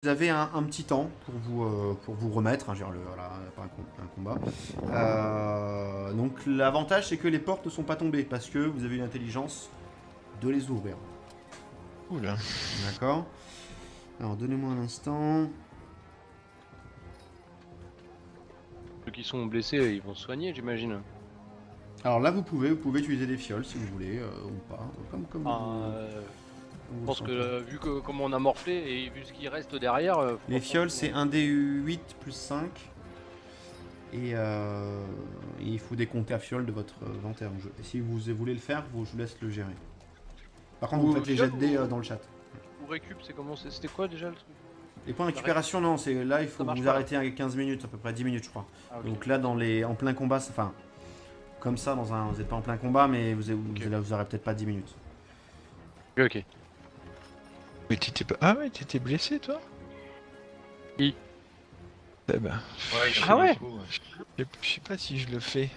Vous avez un petit temps pour vous remettre, hein, je veux dire, voilà, pas un combat. Donc l'avantage c'est que les portes ne sont pas tombées parce que vous avez eu l'intelligence de les ouvrir. Cool. D'accord. Alors donnez-moi un instant. Ceux qui sont blessés, ils vont se soigner, j'imagine. Alors là vous pouvez utiliser des fioles si vous voulez ou pas, comme Je vous pense que sentez. vu que comment on a morflé et vu ce qui reste derrière, Les franchement, fioles c'est 1d8 plus 5 et il faut décompter à fioles de votre inventaire en jeu. Et si vous voulez le faire, je vous laisse le gérer. Par contre vous Ou faites les fiole jets de dés ou- dans le chat. Ou récup, c'est comment c'était quoi déjà le truc? Les points de récupération, non, c'est là il faut Ça marche vous pas, là. arrêter à 15 minutes, à peu près 10 minutes je crois. Ah, ok. Donc là en plein combat, enfin comme ça, vous n'êtes pas en plein combat, mais vous Ok. aurez peut-être pas 10 minutes. Ok. Mais t'étais pas... Ah ouais, t'étais blessé toi? Oui. Eh ben, Ouais, Ah ouais. je sais pas si je le fais.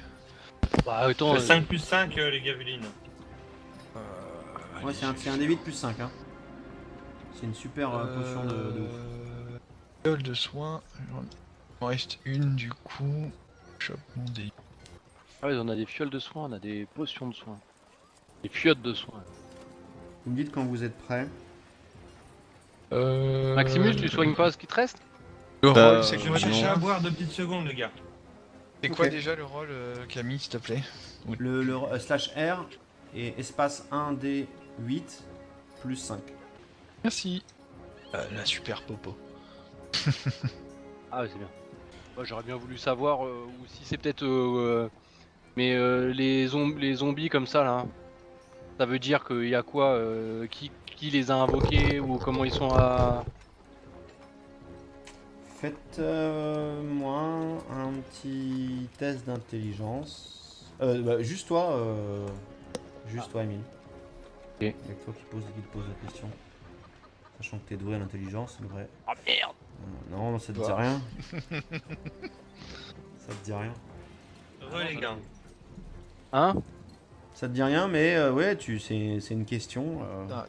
Bah attends, 5 plus 5 les gavulines. Ouais, c'est un D8 plus 5. Hein. C'est une super potion de ouf. Fiole de soins, il m'en reste une du coup. Chope mon dé. ah ouais, on a des fioles de soins, on a des potions de soins. Des fiottes de soins. Vous me dites quand vous êtes prêt. Maximus, tu soignes pas ce qui te reste? Le rôle, c'est Je quoi vais chercher déjà? à boire 2 petites secondes, les gars. C'est quoi Ok. déjà le rôle, Camille, s'il te plaît? Le slash R et espace 1D8 plus 5. Merci. La super popo. Ah ouais, c'est bien. Moi j'aurais bien voulu savoir, ou si c'est peut-être... mais les zombies comme ça là, ça veut dire qu'il y a quoi, qui les a invoqués ou comment ils sont à... Faites-moi un petit test d'intelligence. Juste toi, Emile. Ok. Il y a que toi qui te pose la question. Sachant que t'es doué à l'intelligence, c'est vrai. Ah merde! Non, ça te dit Toi. rien. Ça te dit rien. Ouais, les gars. Hein? Ça te dit rien, mais ouais, c'est une question.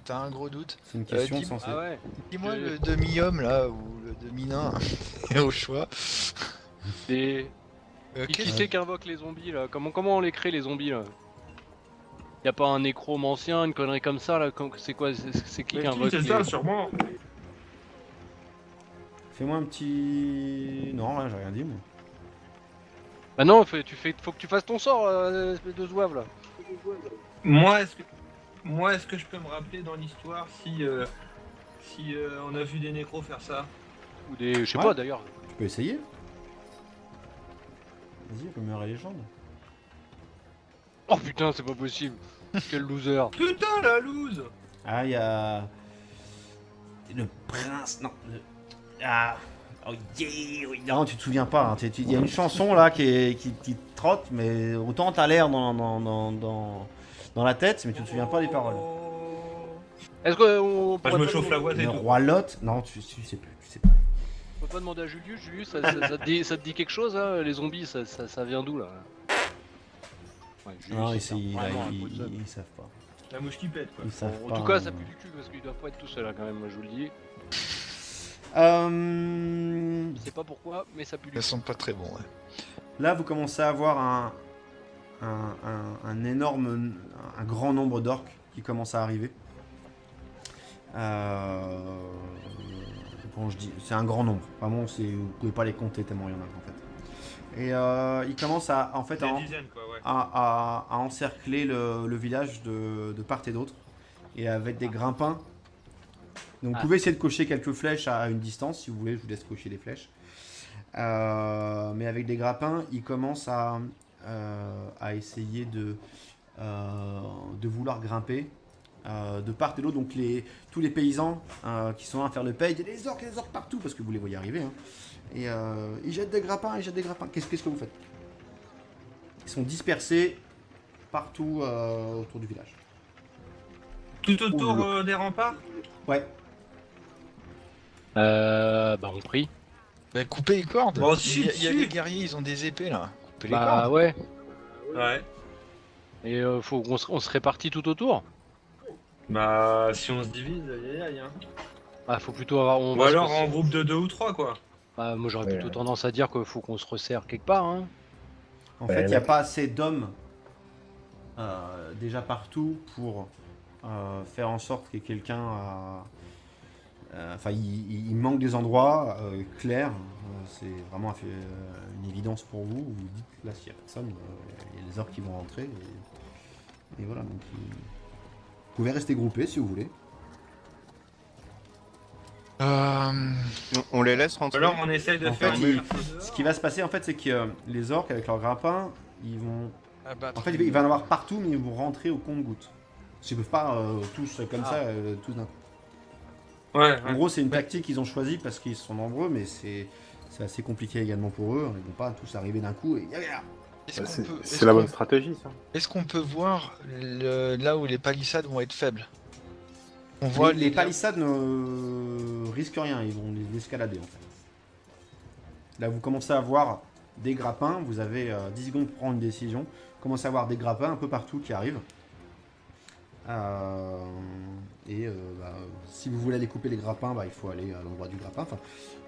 T'as un gros doute? C'est une question dis- censée. Ah ouais. Dis-moi le demi-homme là, ou le demi-nain, au choix. Et qui Qu'est-ce c'est qui invoque les zombies là? Comment on les crée les zombies là? Y a pas un nécromancien, une connerie comme ça là? C'est quoi? C'est qui Mais si, invoque c'est les... ça, sûrement. Fais-moi un petit. Non, rien, j'ai rien dit, moi. Bah non, faut que tu fasses ton sort, espèce de zouave là. Moi, est-ce que je peux me rappeler dans l'histoire si on a vu des nécros faire ça? Ou des... je sais Ouais. pas d'ailleurs. Tu peux essayer. Vas-y, rumeur et légende. Oh putain, c'est pas possible. Quel loser. Putain, la loose! Ah, il y a. Le prince. Non. Ah. Oh yeah, oui. Non, tu te souviens pas. Hein. Il y a une chanson là qui te trotte, mais autant t'as l'air dans la tête, mais tu te souviens pas des paroles. Est-ce qu'on Bah, je me chauffe la voix, c'est Le tout. roi Lot. Non, tu sais plus. Tu sais pas. On peut pas demander à Julius, ça te dit quelque chose hein, les zombies, ça vient d'où là? Ouais, Julius, Non, c'est ils vraiment un coup de seum. savent pas. La mouche qui pète, quoi. Ils savent En pas. tout cas, ça pue du cul parce qu'ils doivent pas être tout seuls hein, quand même, moi je vous le dis. Je sais pas pourquoi, mais ça pue du Ça cul. sent pas très bon, ouais. Là, vous commencez à avoir un grand nombre d'orques qui commencent à arriver. Quand je dis, c'est un grand nombre. Vraiment, vous pouvez pas les compter tellement il y en a en fait. Et ils commencent à Des dizaines, quoi, ouais. encercler le village de part et d'autre, et avec des grimpins. Donc vous pouvez essayer de cocher quelques flèches à une distance si vous voulez. Je vous laisse cocher des flèches. Mais avec des grappins, ils commencent à essayer de vouloir grimper de part et d'autre. Donc tous les paysans qui sont là à faire le paye, il y a des orques partout parce que vous les voyez arriver. Hein. Et ils jettent des grappins, Qu'est-ce que vous faites? Ils sont dispersés partout autour du village. Tout autour Oula. des remparts? Ouais. Bah on prie. Bah, coupez les cordes. Bon, Il y a si. des guerriers, ils ont des épées là. Coupez les Bah cordes. ouais. Ouais. Et faut qu'on se répartit tout autour. Bah, si on se divise, aïe aïe aïe, hein. Bah, faut plutôt avoir. On Ou va se alors resserrer. en groupe de 2 ou 3 quoi. Bah, moi j'aurais Ouais, plutôt ouais. tendance à dire qu'il faut qu'on se resserre quelque part. Hein. En Ouais, fait, il n'y a là- pas assez d'hommes déjà partout pour faire en sorte que quelqu'un enfin, il manque des endroits clairs. C'est vraiment une évidence pour vous. Vous vous dites là, s'il n'y a personne, il y a les orques qui vont rentrer. Et voilà. Donc, vous pouvez rester groupés si vous voulez. On les laisse rentrer. Alors on essaye de En faire fait, une percée dehors. Ce qui va se passer, en fait, c'est que les orques, avec leurs grappins, ils vont. abattre. En fait, il va y en avoir partout, mais ils vont rentrer au compte-gouttes. Ils ne peuvent pas tous comme ça, tous d'un coup. Ouais, En ouais. gros, c'est une tactique qu'ils ont choisie parce qu'ils sont nombreux, mais c'est assez compliqué également pour eux. Ils vont pas tous arriver d'un coup et. Est-ce qu'on peut- est-ce C'est la bonne qu'on- stratégie, ça. Est-ce qu'on peut voir là où les palissades vont être faibles? On voit Les palissades ne risquent rien, ils vont les escalader en fait. Là, vous commencez à voir des grappins, vous avez 10 secondes pour prendre une décision. Vous commencez à voir des grappins un peu partout qui arrivent. Bah, si vous voulez aller couper les grappins, bah, il faut aller à l'endroit du grappin. Enfin,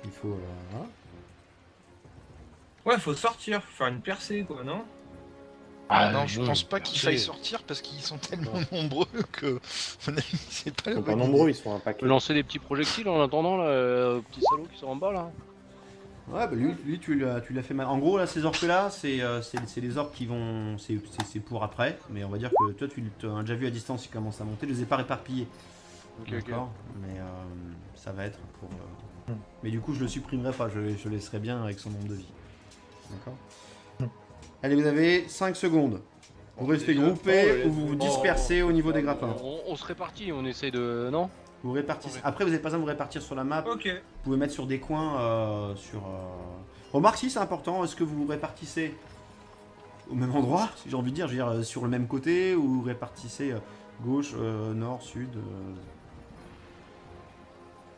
il faut. Voilà. Ouais, faut sortir, faire une percée quoi, non? Ah Ah, non, je bon, pense pas qu'il merci. faille sortir parce qu'ils sont tellement nombreux que à mon avis, c'est pas Ils la sont pas bonne nombreux, idée. ils sont un On paquet. peut lancer des petits projectiles en attendant, là, aux petits salauds qui sont en bas là. Ouais, bah lui tu l'as fait mal. En gros, là, ces orques-là, c'est des orques qui vont. C'est pour après, mais on va dire que toi, tu as déjà vu à distance, ils commencent à monter. Je les ai pas éparpillés. Ok, ok. D'accord. Mais ça va être pour. Mais du coup, je le supprimerai pas, je laisserai bien avec son nombre de vie. D'accord. Allez, vous avez 5 secondes. Vous restez groupés ou vous vous dispersez au niveau des grappins. On se répartit, on essaye de. Non? Vous répartissez. Après, vous n'avez pas besoin de vous répartir sur la map. Ok. Vous pouvez mettre sur des coins. Remarque si c'est important. Est-ce que vous vous répartissez au même endroit, si j'ai envie de dire, sur le même côté, ou vous répartissez gauche, nord, sud.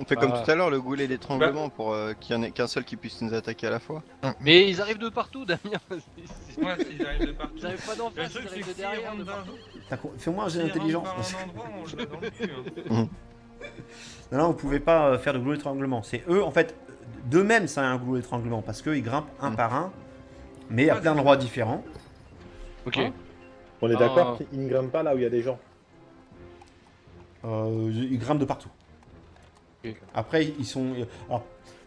On fait comme Bah. tout à l'heure, le goulet d'étranglement pour qu'il y en ait qu'un seul qui puisse nous attaquer à la fois. Mais ils arrivent de partout, Damien. Ouais, s'ils arrivent de partout. Ils arrivent pas d'en Le face, truc ils c'est arrivent que de s'ils derrière, rentrent de d'un partout. Fais-moi un jet s'ils d'intelligence. rentrent par un endroit, on le dans le cul. Hein. Non, vous pouvez pas faire de goulot d'étranglement. C'est eux, en fait, d'eux-mêmes, c'est un goulot d'étranglement parce qu'ils grimpent un par un, mais à plein d'endroits différents. Ok. Hein On est Ah. d'accord qu'ils ne grimpent pas là où il y a des gens. Ils grimpent de partout. Ok. Après, ils sont. Alors,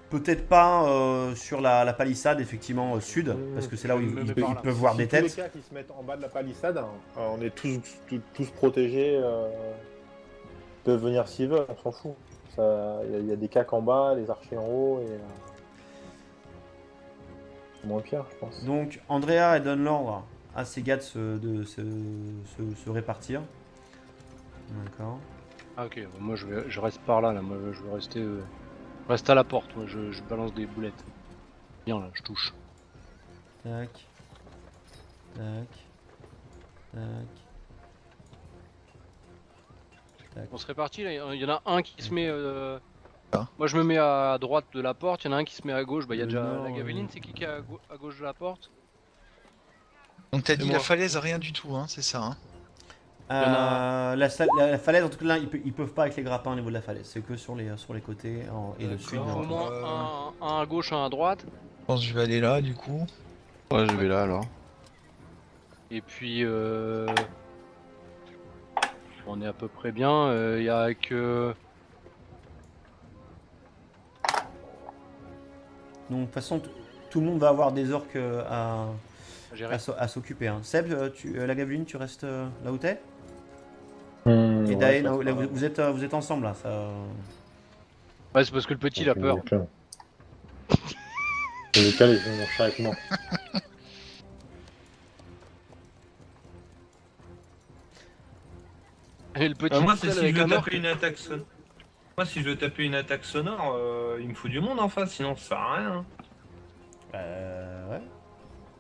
peut-être pas sur la palissade, effectivement, sud, parce que c'est là où Je me mets par ils là. peuvent voir Si des tous les têtes. cas qui se mettent en bas de la palissade, hein, on est tous protégés. Ils peuvent venir s'ils veulent, on s'en fout. Il y a des cacs en bas, les archers en haut et. C'est moins pire, je pense. Donc, Andrea, elle donne l'ordre à ses gars de se répartir. D'accord. Ah, ok. Moi je reste par là, moi je vais rester. Je reste à la porte, moi je balance des boulettes. Bien là, je touche. Tac. Tac. Tac. Tac. On se répartit là, il y en a un qui se met. Ah. Moi je me mets à droite de la porte, il y en a un qui se met à gauche. Bah il y a déjà Non, la Gaveline, c'est qui est à gauche de la porte? Donc t'as dit moi. la falaise, rien du tout, hein, c'est ça. Hein. La falaise, en tout cas, là, ils peuvent pas avec les grappins au niveau de la falaise. C'est que sur les côtés et le sud. D'accord. Au moins un à gauche, un à droite. Je pense que je vais aller là du coup. Ouais, je vais là alors. Et puis on est à peu près bien. Il y a que. Donc, de toute façon, tout le monde va avoir des orques à gérer. à s'occuper. Hein. Seb, la Gaveline, tu restes là où t'es? Et Ouais, Daen, ça, là, vous êtes ensemble là. Ça... Ouais, c'est parce que le petit il a peur. Je vais caler, je vais marcher avec moi. Et le petit Moi, tout c'est seul si avec je veux un orque. taper une attaque sonore. Moi, si je veux taper une attaque sonore, il me faut du monde en face, sinon ça sert à rien. Ouais.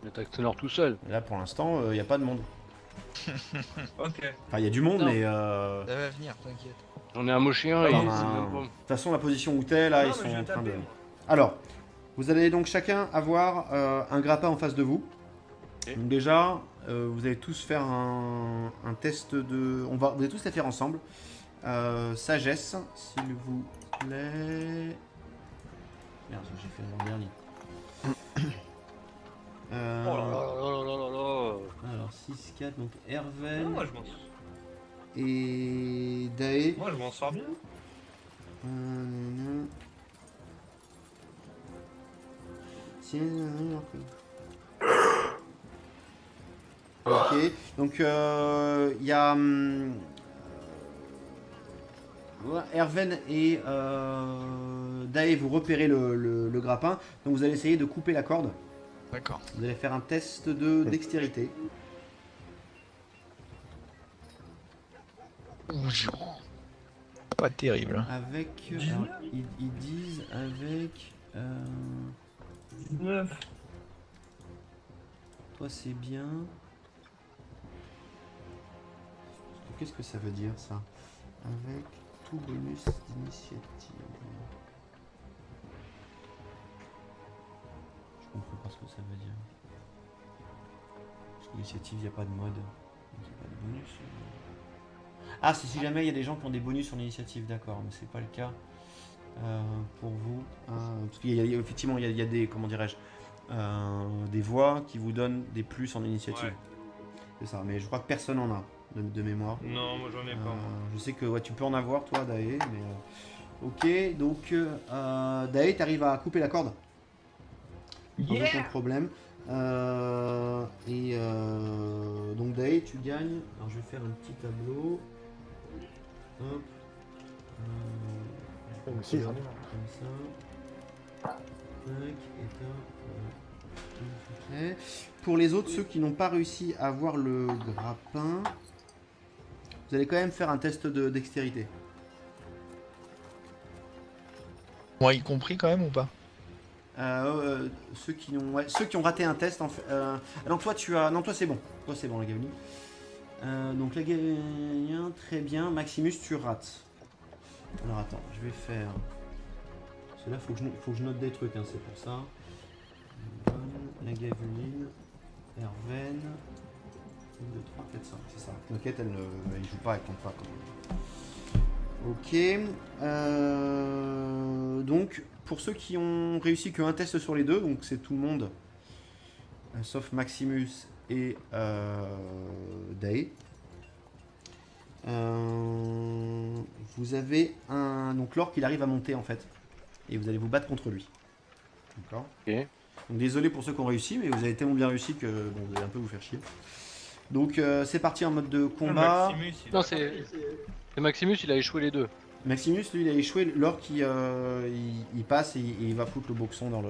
Il attaque sonore tout seul. Là, pour l'instant, il n'y a pas de monde. Ok. Enfin, il y a du monde, Non. mais. Ça va venir, t'inquiète. J'en ai un moché un et Alors, c'est un- même pas- De toute façon, la position où t'es, là, Non, ils mais sont je vais en train taper, de. moi. Alors, vous allez donc chacun avoir un grappin en face de vous. Ok. Donc déjà, vous allez tous faire un test de... Vous allez tous les faire ensemble. Sagesse, s'il vous plaît. Merde, j'ai fait l'an-dernier. Oh là là là là là là. Alors 6-4, donc Non, Herven moi et Dae. je m'en sors bien. Ok, donc il y a Herven et Dae, vous repérez le grappin, donc vous allez essayer de couper la corde. D'accord. Vous allez faire un test de dextérité. Pas terrible. Hein. Avec. Alors, ils disent avec. 19. Toi, c'est bien. Qu'est-ce que ça veut dire ça? Avec tout bonus d'initiative. Je comprends pas ce que ça veut dire. Parce que l'initiative, il n'y a pas de mode. Donc, il n'y a pas de bonus. Ah, c'est si jamais il y a des gens qui ont des bonus sur l'initiative, d'accord, mais c'est pas le cas pour vous. Parce qu'il y a effectivement, il y a des, comment dirais-je, des voix qui vous donnent des plus en initiative. Ouais. C'est ça, mais je crois que personne en a de mémoire. Non, moi j'en ai pas. Moi. Je sais que ouais, tu peux en avoir toi, Dae, mais ok, donc Dae, t'arrives à couper la corde sans aucun problème. Donc Dae, tu gagnes. Alors je vais faire un petit tableau. Hop. Moi aussi, j'en ai. Comme ça. Tac, et tac, pour les autres, ceux qui n'ont pas réussi à avoir le grappin, vous allez quand même faire un test de dextérité. Moi y compris quand même ou pas? Ceux qui ont raté un test en fait. Donc toi tu as. Non, toi c'est bon. Toi c'est bon la Gavini. Donc la Gavini, très bien. Maximus, tu rates. Alors attends, je vais faire. Parce que là faut que je note des trucs, hein, c'est pour ça. La Gaveline, Herven. 1, 2, 3, 4, 5, c'est ça. T'inquiète, elle joue pas, elle compte pas. Ok. Donc, pour ceux qui ont réussi qu'un test sur les deux, donc c'est tout le monde, sauf Maximus et Dae. Vous avez un. Donc, l'orque, il arrive à monter en fait. Et vous allez vous battre contre lui. D'accord. Ok. Donc, désolé pour ceux qui ont réussi, mais vous avez tellement bien réussi que bon, vous allez un peu vous faire chier. Donc, c'est parti en mode de combat. Maximus, il Non, a- c'est Maximus, il a échoué les deux. Maximus, lui, il a échoué. L'orque, il passe et il va foutre le boxon dans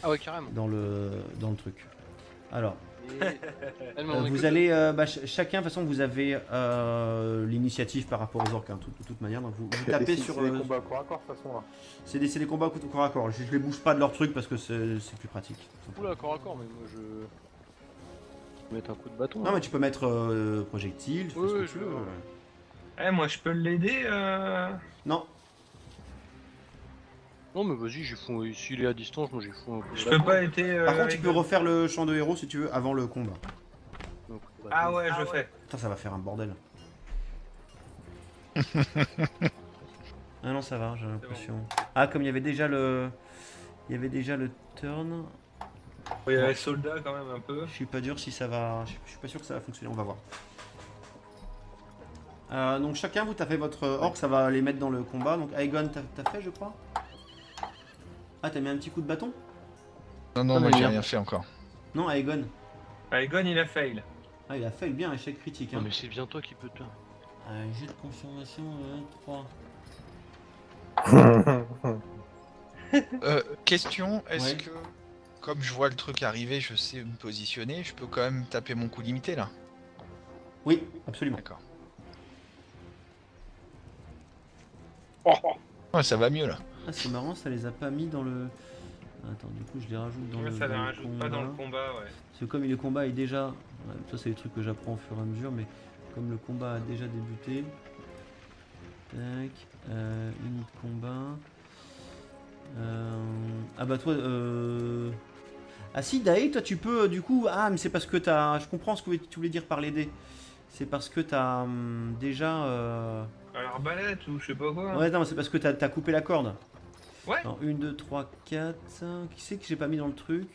Ah ouais, carrément. le truc. Alors, Elle m'en vous écoute. allez. Chacun, de toute façon, vous avez l'initiative par rapport aux orques, hein, de toute manière. Donc, vous tapez sur. C'est des combats corps à corps, de toute façon. Là. C'est des combats corps à corps. Je les bouge pas de leur truc parce que c'est plus pratique. Oula, corps à corps, mais moi je vais mettre un coup de bâton. Non, mais tu peux mettre projectile, tu fais Oui, ce que oui, tu je veux. vois. Eh, moi je peux l'aider. Non, Non, mais vas-y, j'ai fou. S'il est à distance, moi j'ai fou un coup de Je peux bâton. pas aider. par contre, tu avec peux le- refaire le champ de héros si tu veux avant le combat. Donc, Ah ouais, je fais. Putain, ça va faire un bordel. Ah non, ça va, j'ai l'impression. Ah, comme il y avait déjà le. Il y avait déjà le turn. Il y a les soldats quand même un peu. Je suis pas dur si ça va. Je suis pas sûr que ça va fonctionner, on va voir. Donc chacun vous tapez votre orc, ça va les mettre dans le combat. Donc Aegon, t'as fait je crois. Ah, t'as mis un petit coup de bâton? Non, non, Ah, moi mais j'ai merde. rien fait encore. Non, Aegon. Aegon il a fail. Ah, il a fait bien échec critique. Non, Hein. mais c'est bien toi qui peux te. Jet de confirmation 3. Question, est-ce Ouais. que, comme je vois le truc arriver, je sais me positionner, je peux quand même taper mon coup limité là? Oui, absolument. D'accord. Ouais, ça va mieux là. Ah, c'est marrant, ça les a pas mis dans le. Attends, du coup, je les rajoute dans Ouais, le. ça ne dans le rajoute pas dans le combat. combat, ouais. Parce que comme le combat est déjà. Ouais, ça, c'est des trucs que j'apprends au fur et à mesure, mais comme le combat a déjà débuté. Tac. Unité de combat. Ah bah, toi. Ah si, Dae, toi, tu peux. Du coup. Ah, mais c'est parce que t'as. Je comprends ce que tu voulais dire par les dés. C'est parce que t'as déjà. Alors arbalète ou je sais pas quoi. Ouais, non, c'est parce que t'as coupé la corde. Ouais. Non, 1, 2, 3, 4. Qui c'est que j'ai pas mis dans le truc?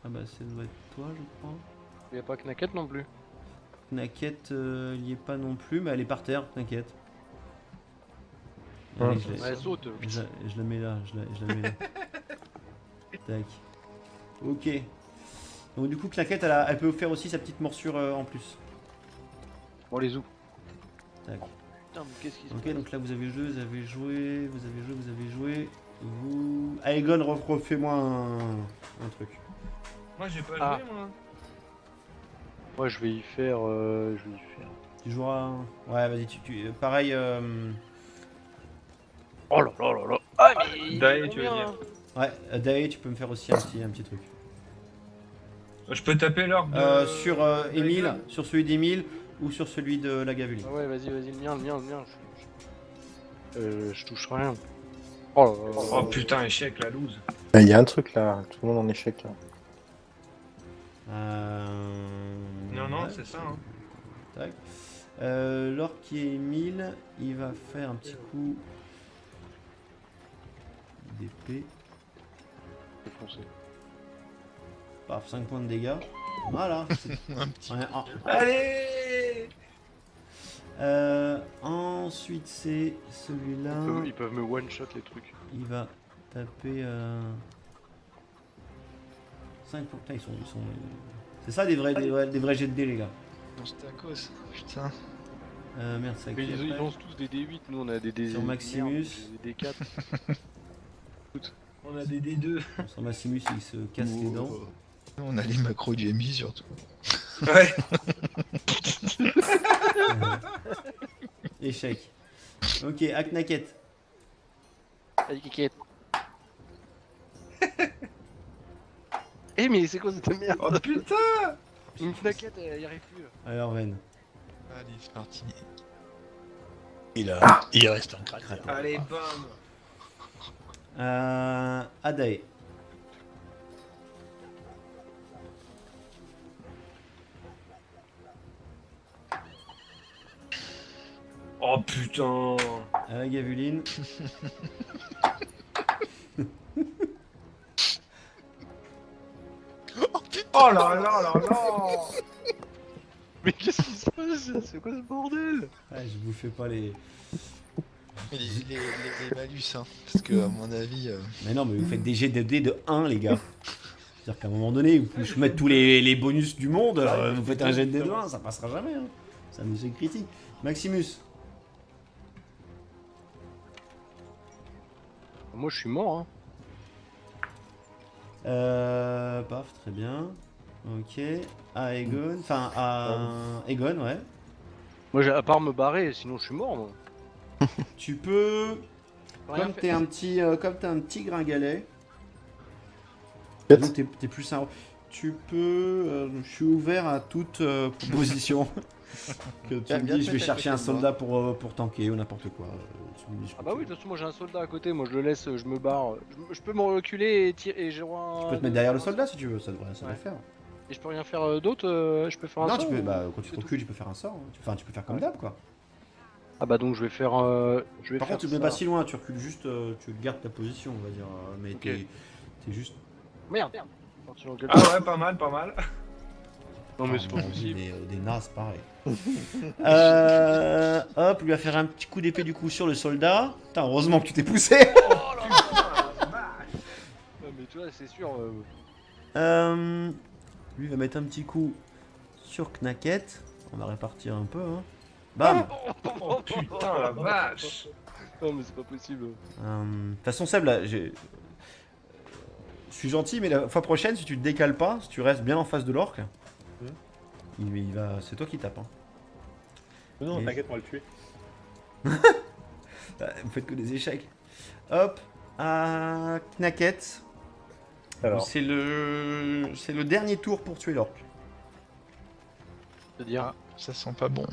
Ah bah, ça doit être toi, je crois. Y a pas Knacket non plus. Knacket, il y est pas non plus, mais elle est par terre, t'inquiète. Ouais. Allez, Ouais, elle saute. je la mets là, je la mets là. Tac. Ok. Donc du coup, Knacket, elle peut faire aussi sa petite morsure en plus. Bon, les ou. Tac. Putain, mais qu'est-ce qui se Ok, passe? donc là vous avez joué, vous avez joué, vous avez joué, vous avez joué. Vous... Aegon, refais-moi un truc. Moi j'ai pas Ah. joué moi. Moi, je vais y faire. Tu joueras... Ouais, vas-y, pareil... Oh là là là là. Ah, mais. Dae, tu veux dire. Ouais, Dae, tu peux me faire aussi un petit truc. Je peux taper l'orbe de... Sur Emile, sur celui d'Emile ou sur celui de la Gavuline. Ah ouais, vas-y, le mien, le mien. Je touche rien. Oh là là là Oh là. putain, échec, la loose. Il y a un truc là, tout le monde en échec. Là. Non, Ouais, c'est ça. Hein. Tac. L'orc qui est Emile, il va faire un petit coup d'épée. C'est foncé. Paf, 5 points de dégâts. Voilà. Un petit. Ouais, Allez. ensuite, c'est celui-là. Ils peuvent me one-shot les trucs. Il va taper 5 points. Putain, ils sont... C'est ça des vrais jets de dés, les gars. Non, c'était à cause. Putain. Merde, ça Mais ils lancent tous des D8, nous on a des D. Sur Maximus. Des D4. On a des D2. Sur Maximus, il se casse les dents. On a les macros du MJ surtout. Ouais. Échec. Ok, Aknaket. Allez, Kikette. Eh, mais c'est quoi cette merde? Oh putain. Une Knacket, elle y arrive plus. Alors, Ven. Allez, c'est parti. Il reste un cratère. Allez, bam. Adae. Oh putain. Gavuline. Oh là là là là. Mais qu'est-ce qui se passe? C'est quoi ce bordel? Ouais, je vous fais pas les... Mais les malus, hein. Parce que, à mon avis. Mais non, mais vous faites des jets de dés de 1, les gars. C'est-à-dire qu'à un moment donné, vous pouvez mettre tous les bonus du monde, vous faites un jet de dés de 1, ça passera jamais. Hein. C'est un échec critique. Maximus. Moi je suis mort, hein. Paf, très bien. Ok. À Egon. Enfin, à Egon, ouais. Moi j'ai à part me barrer, sinon je suis mort, moi. Tu peux... Rien Comme fait. t'es un petit gringalet, Peut-être. donc t'es plus un... Tu peux... je suis ouvert à toute proposition. Que tu Bien, me bien dis, je vais fait, chercher un t'as fait le soldat pour tanker ou n'importe quoi. Tu me dis, je Ah bah peux- oui, de toute façon moi j'ai un soldat à côté, moi je le laisse, je me barre. Je peux me reculer et tirer et j'ai un... Je peux te mettre derrière le soldat si tu veux, ça devrait le Ouais. faire. Et je peux rien faire d'autre, je peux faire un Non, sort tu peux, ou- bah, quand tu te c'est tout recules, tu peux faire un sort. Hein. Enfin, tu peux faire comme Ouais. d'hab, quoi. Ah bah donc je vais faire... Par contre, tu ne mets pas si loin, tu recules juste, tu gardes ta position, on va dire. Mais Ok. t'es juste... Merde. Parti dans le Ah ouais, pas mal, pas mal. Non mais c'est pas on dit possible. des nazes, pareil. Hop, lui va faire un petit coup d'épée du coup sur le soldat. Putain, heureusement que tu t'es poussé. Ouais, mais tu vois, c'est sûr... Lui va mettre un petit coup sur Knacket. On va répartir un peu. Hein. Bam. Oh putain, la vache. Non mais c'est pas possible. De toute façon, Seb, là, je suis gentil, mais la fois prochaine, si tu te décales pas, si tu restes bien en face de l'orque, il va... c'est toi qui tape. Hein. Non, Et- t'inquiète, on va le tuer. Vous faites que des échecs. Hop, à Knacket. Alors, C'est le dernier tour pour tuer l'orque. C'est-à-dire... Ah, ça sent pas bon.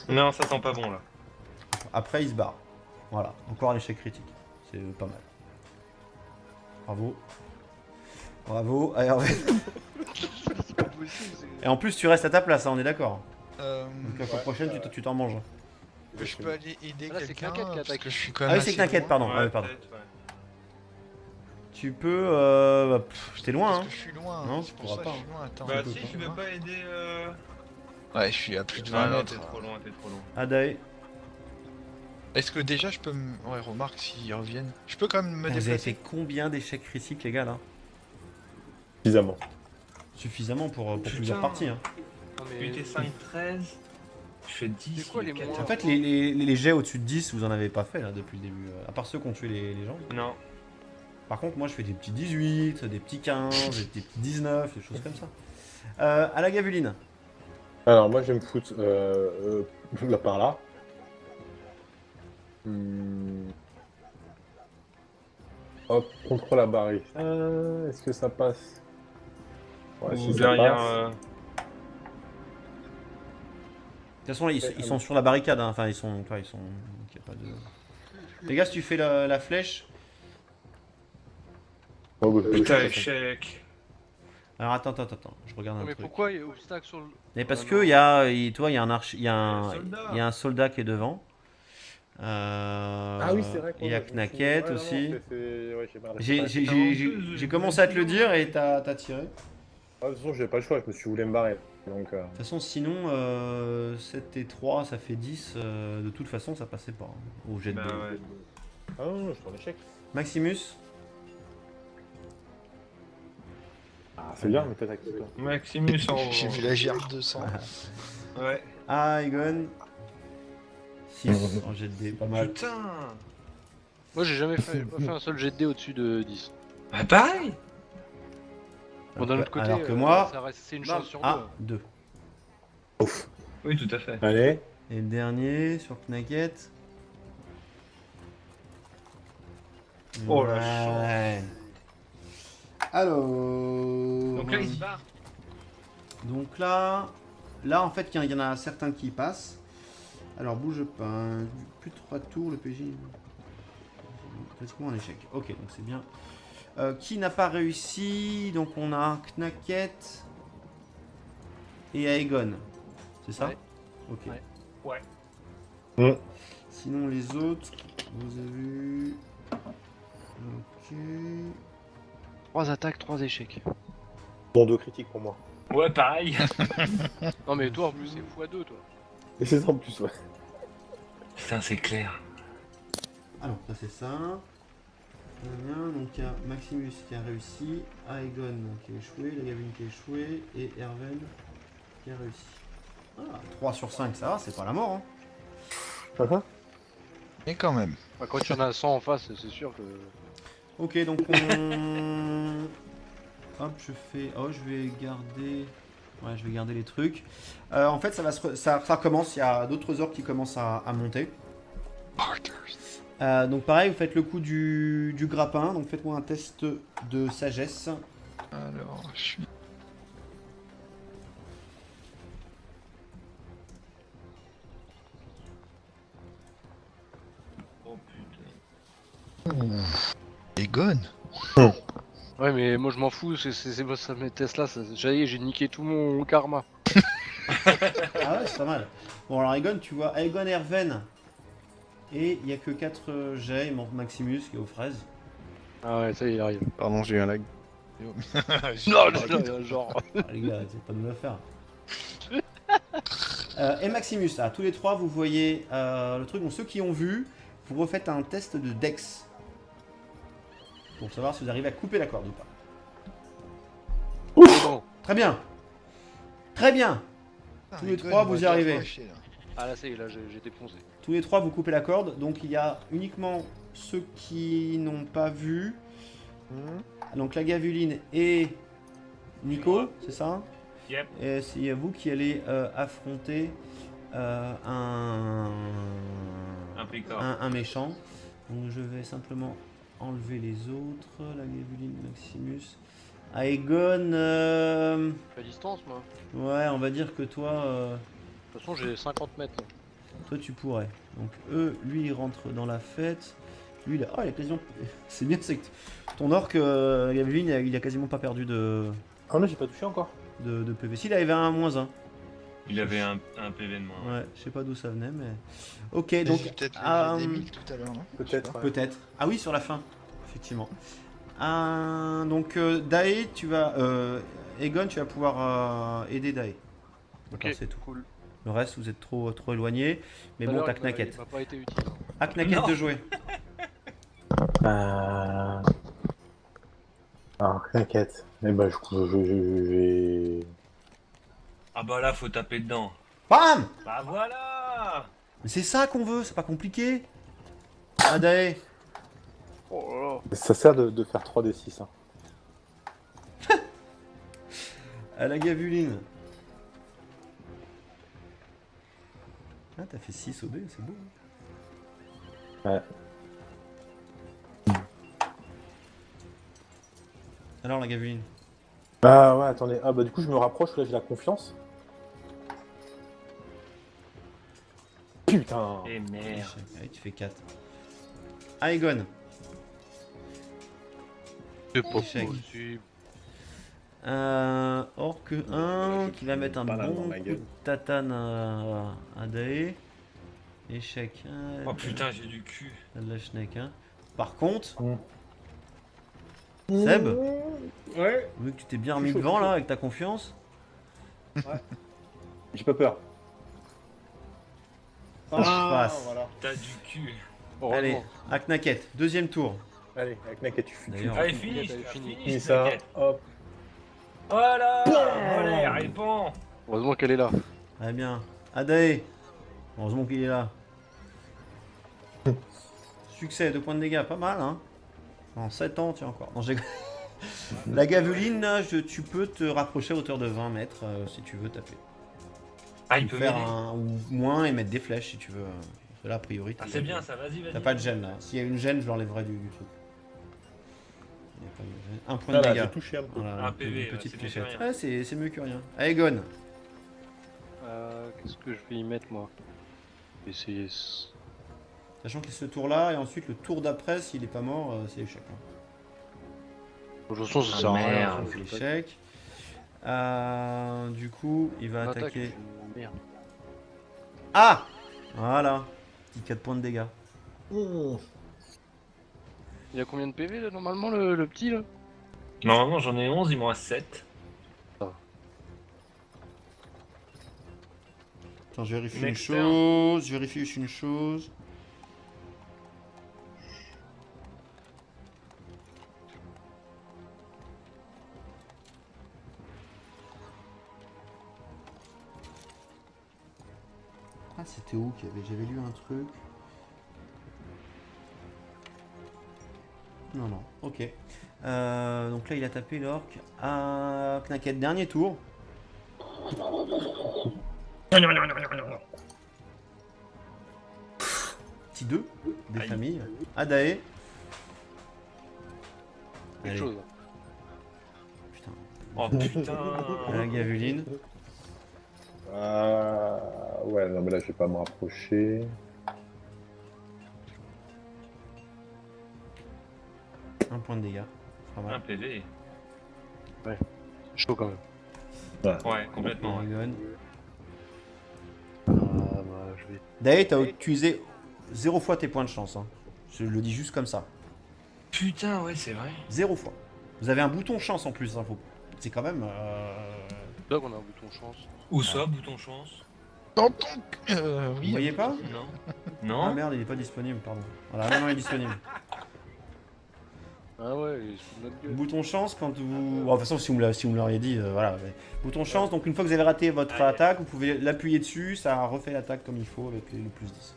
Non, ça sent pas bon là. Après, il se barre. Voilà, encore un échec critique. C'est pas mal. Bravo. Bravo. Allez, C'est pas possible, c'est... et en plus, tu restes à ta place, hein, on est d'accord. Euh, Donc la fois prochaine, tu t'en manges. Je peux aller aider Ah, là, c'est quelqu'un Knacket qui parce attaque. que je suis quand Ah même oui, c'est assez Knacket, loin. pardon. Ouais, Ah oui, pardon. peut-être, ouais. Tu peux. J'étais loin, Parce hein. que je suis loin. Non, c'est tu pour pourras ça pas, que je suis loin. Attends. Bah peux si, pas. tu veux pas aider Ouais, je suis à plus de Non, 20 non, mètres. t'es trop loin, t'es trop loin. Adae. Est-ce que déjà je peux me. Ouais, remarque s'ils reviennent. Je peux quand même me Vous avez déplacer. fait combien d'échecs critiques, les gars, là? Suffisamment. Suffisamment pour Putain. plusieurs parties, hein. Non, Tu étais 5, 13. Je fais 10. C'est quoi, les 14. En fait, les jets au-dessus de 10, vous en avez pas fait, là, depuis le début. À part ceux qui ont tué les gens. Non. Par contre, moi, je fais des petits 18, des petits 15, des petits 19, des choses comme ça. À la Gavuline. Alors moi je vais me foutre là par là. Hop, contre la barrière. Est-ce que ça passe? Ouais, Ou si ça derrière. passe. De toute façon, là, ils sont sur la barricade, hein. Enfin, ils sont. Donc, y a pas de... Les gars, si tu fais la flèche. Oh, bah, Putain, je- échec. Alors, attends. Je regarde un Non, mais truc. pourquoi il y a obstacle sur le. Mais parce Ah, que non. il y a, toi, il y a un archer, il y a Un un, soldat. il y a un soldat qui est devant. Ah oui, c'est vrai. Il y a Knacket aussi. Ouais, j'ai marre de J'ai- faire j'ai- ça. j'ai commencé à te le dire et t'as tiré. Ah, de toute façon, j'avais pas le choix, je me suis voulu me barrer. Donc, De toute façon, sinon, 7 et 3, ça fait 10. De toute façon, ça passait pas, hein, au jet de Bah dés. ouais. Ah non, je suis en échec. Maximus. Ah, c'est bien, mais t'attaques toi. Maximus en. J'ai vu la GR 200. Ouais. Aegon. 6 en jet de dés, pas mal. Putain. Moi, j'ai jamais fait, pas fait un seul jet de dés au-dessus de 10. Bah pareil. Bon, d'un autre côté, Alors que moi, ça reste, c'est une chance sur deux. ah, 2. Oui, tout à fait. Allez. Et le dernier sur Knacket. Oh la Ouais. Alors. Donc là, il se barre. Donc là, en fait, il y en a certains qui passent. Alors bouge pas. Hein. Plus de 3 tours, le PJ. Pratiquement un échec. Ok, donc c'est bien. Qui n'a pas réussi? Donc on a Knacket et Aegon. C'est ça? Ouais. Ok. Ouais. Mm. Sinon les autres, vous avez vu. Ok. 3 attaques, 3 échecs. Bon, 2 critiques pour moi. Ouais, pareil. Non, mais toi en plus, c'est x2 toi. Et c'est ça en plus, ouais. Putain, c'est clair. Alors, ça c'est ça. Bien, donc il y a Maximus qui a réussi, Aegon qui a échoué, la Gavin qui a échoué et Herven qui a réussi. Ah, 3 sur 5, ça va, c'est pas la mort. Hein. Mais quand même. Bah, quand il y en a 100 en face, c'est sûr que. Ok, donc on... Hop, je fais... Oh, je vais garder... Ouais, je vais garder les trucs. En fait, ça recommence, il y a d'autres ordres qui commencent à monter. Donc pareil, vous faites le coup du grappin, donc faites-moi un test de sagesse. Alors, je suis. Oh putain. Egon. Ouais, mais moi je m'en fous, c'est moi ça mes tests là, j'ai niqué tout mon karma. Ah ouais, c'est pas mal. Bon, alors Aegon, tu vois, Aegon Herven. Et il n'y a que 4 jets, il manque Maximus qui est aux fraises. Ah ouais, ça y est, il arrive. Pardon, j'ai eu un lag. Non, genre. Ah, les gars, c'est pas de me le faire. Et Maximus, là, tous les 3, vous voyez le truc. Donc ceux qui ont vu, vous refaites un test de Dex. Pour savoir si vous arrivez à couper la corde ou pas. Bon. Très bien. Très bien. Tous les trois, vous y arrivez. Ah là, ça y est, là j'ai défoncé. Tous les 3, vous coupez la corde. Donc il y a uniquement ceux qui n'ont pas vu. Donc la Gavuline et Nico, c'est ça? Yep. Et c'est vous qui allez affronter un Impeccable. un méchant. Donc je vais simplement enlever les autres. La Gavuline, Maximus. Aegon, Je suis à distance, moi. ouais, on va dire que toi, De toute façon, j'ai 50 mètres. Là. toi tu pourrais. Donc eux, lui il rentre dans la fête. Lui il a, oh, il a quasiment, c'est bien, c'est que ton orc, Gavuline, il a quasiment pas perdu de Ah non, j'ai pas touché encore. PV. S'il avait un -1. Il avait un PV de moins. Ouais, je sais pas d'où ça venait, mais. Ok, J'ai donc. peut-être ah, les G2000 tout à l'heure, non? Peut-être. Ouais. Peut-être. Ah oui, sur la fin, effectivement. Donc, Dae, tu vas. Egon, tu vas pouvoir aider Dae. D'accord, Ok, c'est tout. cool. Le reste, vous êtes trop loin. Mais Tout à bon, l'heure, t'as il m'a- Knacket. il m'a pas été utile. Ah, Knacket Non. de jouer. Alors, t'inquiète. Mais bah, je vais. Ah bah là, faut taper dedans. Bam! Bah voilà. Mais c'est ça qu'on veut, c'est pas compliqué. Ah, Dae. Oh là là. Ça sert de faire 3d6. Hein. À la gavuline. Ah, t'as fait 6 au dé, c'est beau. Ouais. Alors, la gavuline. Ah ouais, attendez. Ah bah, du coup, je me rapproche, là, j'ai la confiance. Putain. Et merde. Échec. Allez, tu fais 4. Aegon. C'est pas Échec. possible. Orc 1 qui va mettre un Pas là bon dans ma coup gueule. de tatane à Dae. Échec. Oh putain, j'ai du cul. T'as de la schneck, hein. Par contre, Mm. Seb, Ouais. vu que tu t'es bien remis Je suis chaud, devant je suis là avec ta confiance. J'ai pas peur. Ça se passe. Voilà. T'as du cul. Allez, Heureusement. à Knacket, deuxième tour. Allez, avec Naket, tu D'ailleurs, Allez, T'inquiète, finish, elle est finie. finis ça. Hop. Voilà. Allez, réponds. Heureusement qu'elle est là. Très bien. Adae. Heureusement qu'il est là. Succès, 2 points de dégâts, pas mal, hein. En 7 ans, tiens encore. Non, j'ai... La gaveline, là, tu peux te rapprocher à hauteur de 20 mètres si tu veux taper. Ah, il Ou peut faire m'aider. un ou moins et mettre des flèches si tu veux. Parce que là, a priori, Ah, c'est bien ça, vas-y, vas-y. T'as pas de gêne là. S'il y a une gêne, je l'enlèverai du truc. Il y a pas de gêne. Un point de Voilà, dégâts. j'ai touché un peu. Voilà, Un PV, une ouais, petite c'est mieux que fléchette. rien. Ouais, c'est mieux que rien. Aegon. Qu'est-ce que je vais y mettre moi? Essayer. Sachant qu'il y a ce tour là et ensuite le tour d'après, s'il est pas mort, c'est échec. Hein. De toute façon, ça Ah, sert à rien. merde. C'est échec. Du coup, il va Attaque, attaquer. Merde. Ah! Voilà. Petit 4 points de dégâts. Il y a combien de PV là normalement le petit là? Normalement, j'en ai 11, il m'en reste 7. Attends, je vérifie Next une chose. Je vérifie juste une chose. Ah, c'était où qu'il y avait... J'avais lu un truc. Non, non, ok. Donc là, il a tapé l'orc à Knacket. Dernier tour. Petit 2 des Aïe. familles. Adae. Quelque Allez, chose. putain. Oh putain. La gavuline. Ouais, non, mais là, je vais pas me rapprocher. Un point de dégâts. Pas Un mal. PV. C'est chaud quand même. Ouais, complètement. Ouais. Aegon. Ah bah je vais. Dae, t'as utilisé 0 fois tes points de chance. Hein. Je le dis juste comme ça. Putain, ouais, c'est vrai. 0 fois. Vous avez un bouton chance en plus. Hein. C'est quand même... Là qu'on a un bouton chance. Où ça, bouton chance? Dans ton... Vous oui. voyez pas? Non. Ah Non. merde, il est pas disponible, pardon. Voilà, maintenant il est disponible. Ah ouais, il est sous notre gueule. Bouton chance quand vous... Bon, de toute façon, si vous me l'auriez dit, voilà. Mais... Bouton chance, donc une fois que vous avez raté votre attaque, vous pouvez l'appuyer dessus, ça refait l'attaque comme il faut avec le plus 10.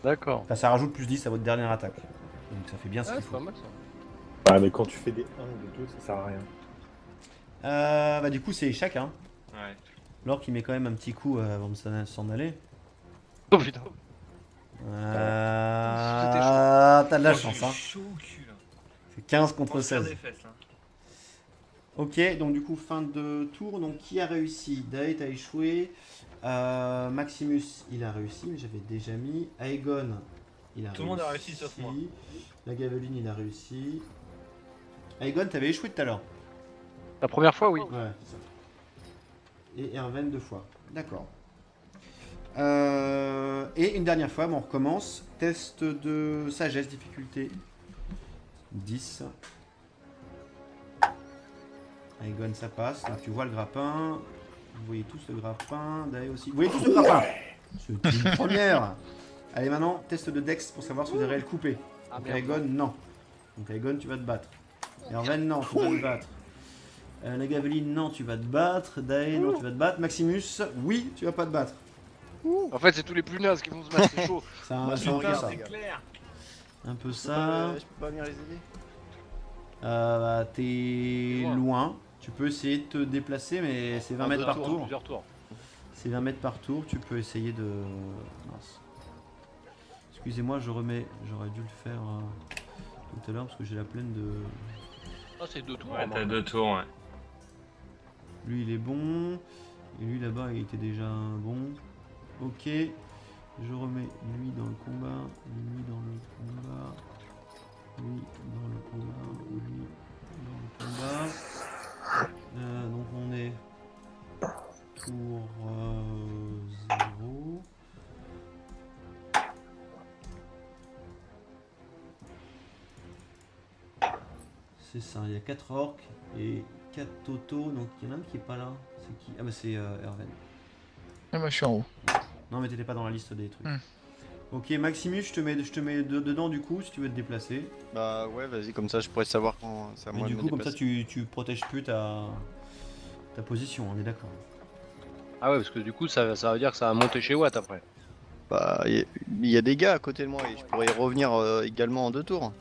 D'accord. Enfin, ça rajoute plus 10 à votre dernière attaque. Donc ça fait bien ce Ah, qu'il c'est faut. pas mal ça. Ouais, mais quand tu fais des 1 ou des 2, ça sert à rien. Bah du coup, c'est échec, hein. Ouais. L'orc il met quand même un petit coup avant de s'en aller. Oh putain. T'as de la Oh, chance, j'ai hein. chaud au cul là. C'est 15 contre On se tire 16. des fesses, hein. Ok, donc du coup, fin de tour. Donc qui a réussi? Dae, t'as échoué. Maximus, il a réussi, mais j'avais déjà mis. Aegon, il a réussi. Tout le monde a réussi sauf moi. La Gaveline, il a réussi. Aegon, t'avais échoué tout à l'heure. La première fois, oui. Ouais, c'est ça. Et Erven 2 fois. D'accord. Et une dernière fois, bon, on recommence. Test de sagesse, difficulté 10. Aegon, ça passe. Là, tu vois le grappin. Vous voyez tous le grappin. Dae aussi. Vous voyez tous le grappin. C'est une première. Allez, maintenant, test de Dex pour savoir si vous avez réel coupé. Ah, Donc, merde. Aegon, non. Donc, Aegon, tu vas te battre. Erwan, non, tu vas te battre. La Gaveline, non, tu vas te battre. Dae, non, tu vas te battre. Maximus, oui, tu vas pas te battre. En fait, c'est tous les plus nazes qui vont se battre, c'est chaud. C'est un, Moi, c'est je un peu regarde, ça. les gars. Clair. Un peu Je ça. peux pas venir les aider. Bah, t'es Loin. loin. Tu peux essayer de te déplacer, mais c'est 20 En mètres deux par tours, tour. Plusieurs tours. C'est 20 mètres par tour. Tu peux essayer de. Mince. Excusez-moi, j'aurais dû le faire tout à l'heure parce que j'ai la plaine de. Ah, c'est 2 tours. Ouais, hein, t'as moi. 2 tours, ouais. Lui, il est bon. Et lui, là-bas, il était déjà bon. Ok. Je remets lui dans le combat. Lui dans le combat. Lui dans le combat. Lui dans le combat. Donc on est tour 0. C'est ça, il y a 4 orques et 4 Toto, donc il y en a un qui est pas là. C'est qui? Ah bah c'est Erwan. Ah, moi je suis en haut. Non mais t'étais pas dans la liste des trucs. Hmm. Ok Maximus, je te mets dedans du coup si tu veux te déplacer. Bah ouais, vas-y, comme ça je pourrais savoir quand c'est à Mais moi du de me coup comme ça déplacer. tu protèges plus ta position, on est d'accord. Ah ouais, parce que du coup, ça veut dire que ça va monter chez Watt après. Bah, il y a des gars à côté de moi et je pourrais y revenir également en 2 tours.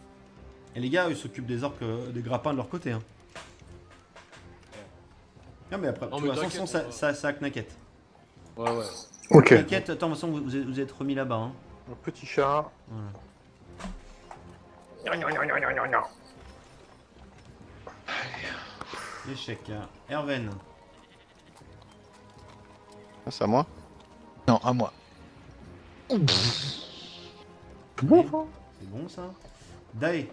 Et les gars, ils s'occupent des orques, des grappins de leur côté. Hein. Non mais après, Non, de mais toute façon t'inquiète, ça a Knacket. Ouais, ouais. Ok. Knacket, attends, de toute façon vous êtes remis là-bas. Hein. Un petit chat. Voilà. Échec. Erwen. Ah, c'est à moi. Non, à moi. C'est bon ça. Dae.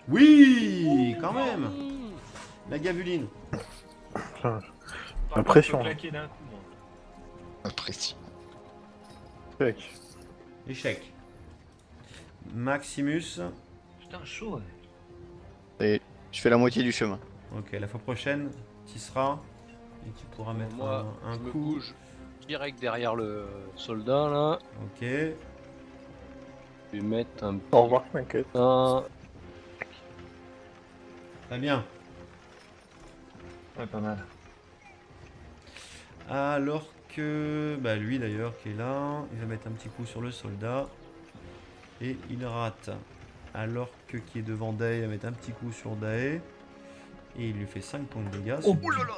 Oui, quand même. La gavuline. Putain, Par contre, pression, faut là. claquer d'un coup, moi. Apprécie. check. Échec. Maximus. Putain, chaud, ouais. Et je fais la moitié du chemin. Ok, la fois prochaine, tu seras. Et tu pourras mettre Moi, un je me coup. bouge direct derrière le soldat là. Ok. Je vais mettre un Au revoir, t'inquiète. putain. Très bien. Ouais, pas mal. Alors que. Bah, lui d'ailleurs qui est là. Il va mettre un petit coup sur le soldat. Et il rate. Alors que qui est devant Dae va mettre un petit coup sur Dae. Et il lui fait 5 points de dégâts. Oh c'est là là,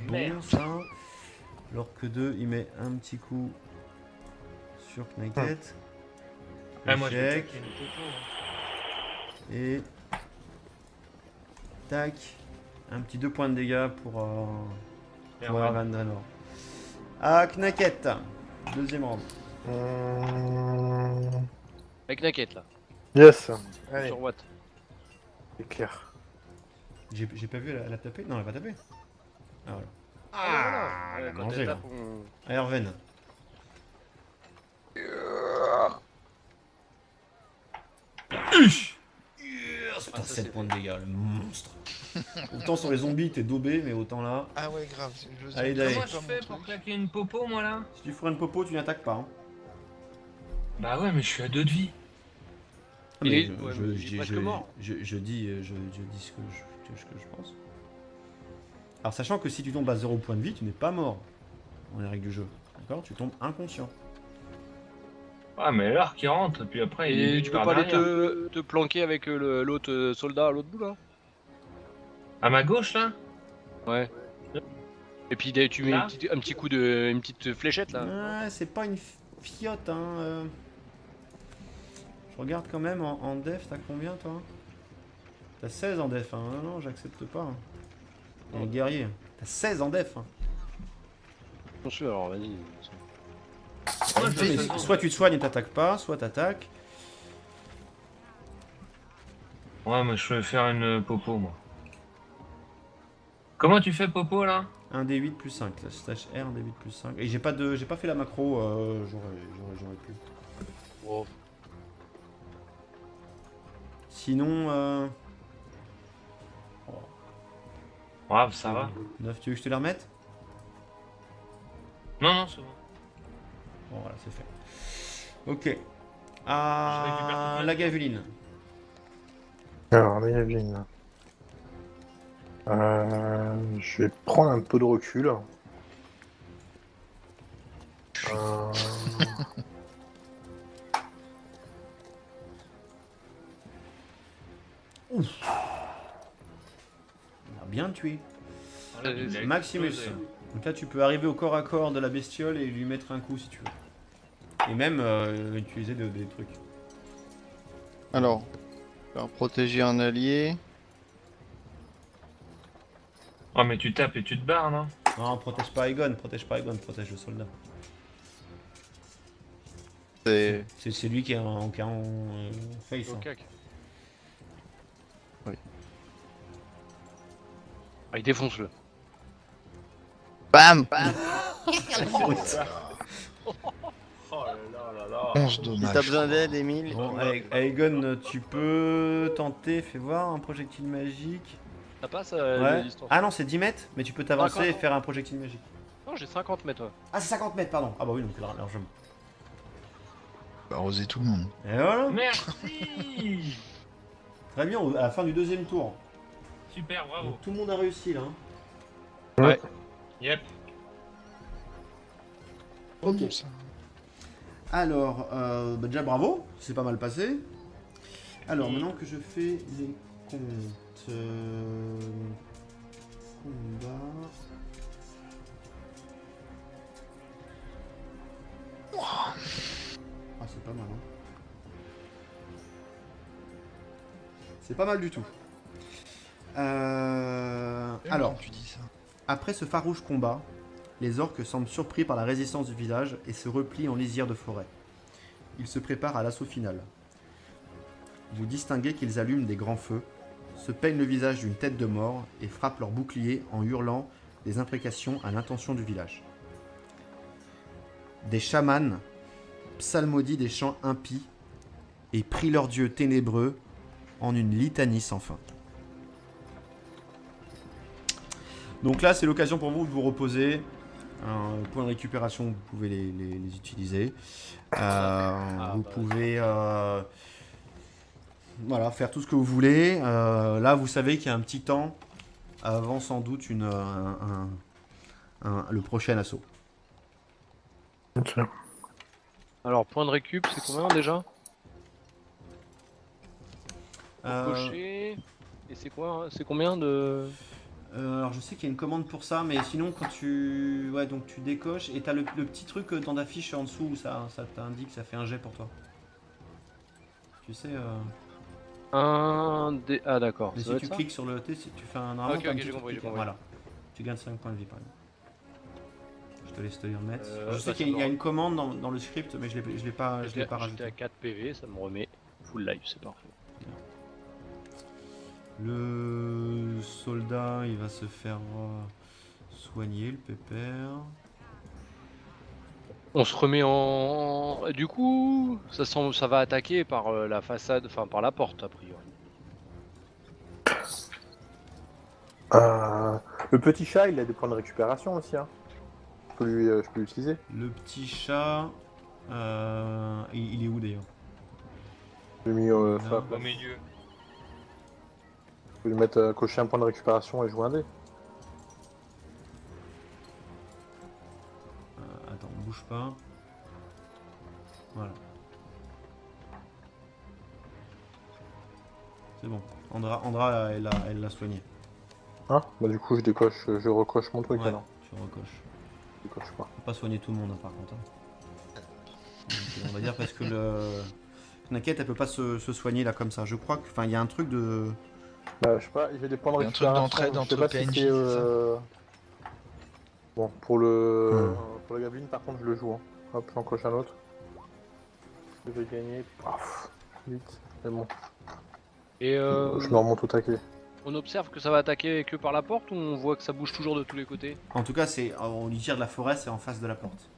bon merde. ça. Alors que 2, il met un petit coup sur Knacket. Ouais, moi, je vais Échec. claquer une popo, hein. Et. Tac. Un petit 2 points de dégâts pour Erwan. Erwan Draenor. Ah, Knacket. Deuxième round. Avec Naket là. Yes. Allez, Sur Watt. c'est clair. J'ai pas vu la taper. Non, elle va taper. Ah, voilà. Ah, elle a quand mangé, elle là. tape, on- Ah, Erwan. Putain, ça, 7 c'est points de dégâts, le monstre. Autant sur les zombies, t'es daubé, mais autant là. Ah ouais, grave. Allez, Dae. Comment je fais pour claquer une popo, moi, là? Si tu ferais une popo, tu n'attaques pas. Hein. Bah ouais, mais je suis à 2 de vie. Il Mais est- ouais, mais il est presque mort. je dis ce que je pense. Alors, sachant que si tu tombes à 0 point de vie, tu n'es pas mort. Dans les règles du jeu. D'accord? Tu tombes inconscient. Ouais, mais l'heure qui rentre, puis après, il Et est tu peux pas aller te planquer avec l'autre soldat à l'autre bout là? À ma gauche, là? Ouais. Et puis tu mets Là un petit coup une petite fléchette là. Ouais, c'est pas une fiotte, hein. Je regarde quand même en def, t'as combien toi? T'as 16 en def, hein. Non, non, j'accepte pas. Hein. Et guerrier, t'as 16 en def. Hein. Bien sûr, alors vas-y. Moi, je Mais vais- soit tu te soignes et t'attaques pas, soit t'attaques. Ouais, moi, je vais faire une popo, moi. Comment tu fais Popo là? 1 D8 plus 5, là, slash R, 1 D8 plus 5. Et j'ai pas fait la macro, j'aurais pu. Oh. Sinon, Ouais, ça va. 9, tu veux que je te la remette? Non, non, c'est bon. Bon, voilà, c'est fait. Ok. Je récupère tout La gaveline. Alors, la Yavine. Je vais prendre un peu de recul. Euh, On a bien tué. Voilà, il a Maximus. explosé. Donc là, tu peux arriver au corps à corps de la bestiole et lui mettre un coup si tu veux. Et même utiliser des trucs. Alors, faire protéger un allié. Oh, mais tu tapes et tu te barres, non? Non, protège pas Aegon, protège le soldat. C'est. C'est lui qui est en face. Au hein. cac. Oui. Ah, il défonce-le. BAM Oh là là là là. 11 Si dommages. t'as besoin d'aide, Emile. Bon, Aegon, tu peux tenter, fais voir, un projectile magique. Ça passe Ouais. la distance. Ah non, c'est 10 mètres, mais tu peux t'avancer D'accord. et faire un projectile magique. Non, j'ai 50 mètres. Ouais. Ah, c'est 50 mètres, pardon. Ah bah oui, donc largement. Bah, arroser tout le monde. Et voilà. Merci. Très bien, à la fin du deuxième tour. Super, bravo. Donc, tout le monde a réussi là. Hein. Yep. Ok. Bon, ça. Alors, bah déjà bravo, c'est pas mal passé. Alors, maintenant que je fais les comptes. Combat. Ah, c'est pas mal, hein. C'est pas mal du tout. Alors, Tu dis ça. après ce farouche combat, les orques semblent surpris par la résistance du village et se replient en lisière de forêt. Ils se préparent à l'assaut final. Vous distinguez qu'ils allument des grands feux, se peignent le visage d'une tête de mort et frappent leurs boucliers en hurlant des imprécations à l'intention du village. Des chamans psalmodient des chants impies et prient leur dieu ténébreux en une litanie sans fin. Donc là, c'est l'occasion pour vous de vous reposer. Un point de récupération, vous pouvez les utiliser. Vous pouvez voilà, faire tout ce que vous voulez. Là, vous savez qu'il y a un petit temps avant sans doute le prochain assaut. Alors, point de récup, c'est combien déjà? Euh, Cocher. Et c'est quoi? C'est combien de. alors je sais qu'il y a une commande pour ça, mais sinon quand tu... Ouais, donc tu décoches et t'as le petit truc dans ta fiche en dessous où ça t'indique, ça fait un jet pour toi. Tu sais... Un D. Ah, d'accord. Mais Ça si doit tu être ça. cliques sur le T, tu fais un... Ok, t'as un ok, petit j'ai truc compris, qui- j'ai compris. Voilà. Tu gagnes 5 points de vie par exemple. Je te laisse te les remettre. Je ça, sais ça qu'il y a me une commande dans le script, mais je l'ai pas J'étais à rajouté. 4 PV, ça me remet full life, c'est parfait. Le soldat, il va se faire soigner, le pépère. On se remet en. Du coup, ça va attaquer par la façade, enfin par la porte a priori. Le petit chat, il a des points de récupération aussi. Hein. Je peux l'utiliser. Le petit chat, il est où d'ailleurs? Je l'ai mis Non. sur la Au place. milieu. Je peux lui mettre cocher un point de récupération et jouer un dé. Attends, bouge pas. Voilà. C'est bon. Andra elle l'a soigné. Hein bah du coup je recoche mon truc Ouais, alors. tu recoches. Je décoche pas. Faut pas soigner tout le monde, hein, par contre. Hein. Donc, on va dire parce que T'inquiète, elle peut pas se soigner là comme ça. Je crois que. Enfin, il y a un truc de. Bah, je sais pas, il y a des points de Il y a un truc récupération. d'entraide je sais entre pas si PNJ, c'est, Bon, pour le Gablin, par contre, je le joue. Hein. Hop, j'en coche un autre. Je vais gagner. Paf, vite, c'est bon. Et Je me remonte au taquet. On observe que ça va attaquer que par la porte ou on voit que ça bouge toujours de tous les côtés? En tout cas, on lui tire de la forêt, c'est en face de la porte.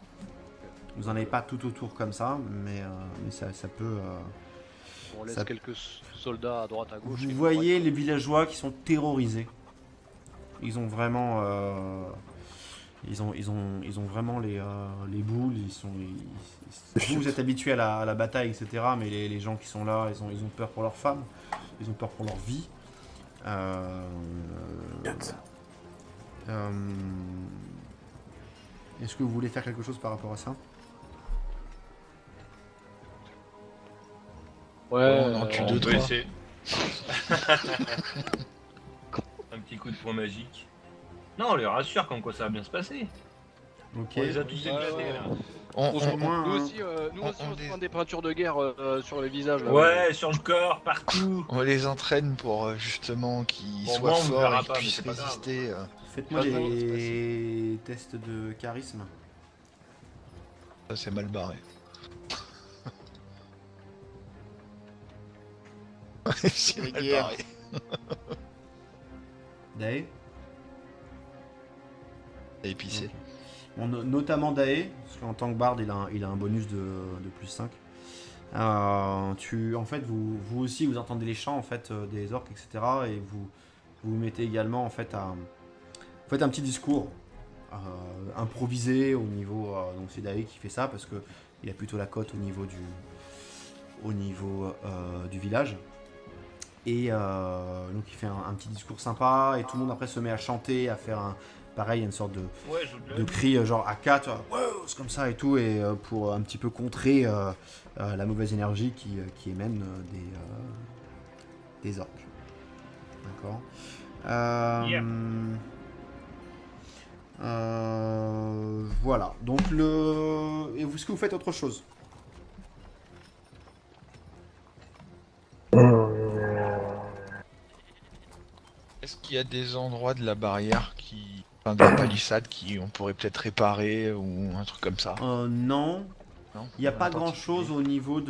Vous en avez pas tout autour comme ça, mais ça peut. On laisse Ça- quelques soldats à droite à gauche. Vous quelques voyez droite. les villageois qui sont terrorisés. Ils ont vraiment, ils ont vraiment les boules. Vous êtes habitués à la bataille, etc. Mais les gens qui sont là, ils ont peur pour leurs femmes, ils ont peur pour leur vie. Est-ce que vous voulez faire quelque chose par rapport à ça? Ouais, on en tue on deux, On peut trois. essayer. Un petit coup de poing magique. Non, on les rassure comme quoi ça va bien se passer. Ok. On les a tous Ouais, éclatés ouais. là. On- On se on- moins, Nous hein. aussi, nous on- aussi, on on se les- prend des peintures de guerre sur les visages. Là. Ouais, sur le corps, partout. On les entraîne pour justement qu'ils Bon, soient moi, on me forts verra et qu'ils pas, mais puissent c'est pas grave. résister. Faites-moi Pas de des tests de charisme. Ça, c'est mal barré. c'est La mal guerre. barré. Dae. Épicé. Bon, notamment Dae, parce qu'en tant que barde, il a un bonus de plus 5. En fait, vous aussi, vous entendez les chants en fait, des orques, etc. Et vous mettez également en fait vous faites un petit discours improvisé au niveau. Donc c'est Dae qui fait ça parce que il a plutôt la cote au niveau du village. Et donc il fait un petit discours sympa et tout le monde après se met à chanter, à faire pareil, une sorte Ouais, je de cri genre à 4, wow, c'est comme ça et tout, et pour un petit peu contrer la mauvaise énergie qui émane des orques. D'accord. Yeah. Voilà. Donc est-ce que vous faites autre chose? Est-ce qu'il y a des endroits de la barrière enfin, de la palissade qui on pourrait peut-être réparer ou un truc comme ça? Non. Non. Il n'y a En pas grand particulier. chose au niveau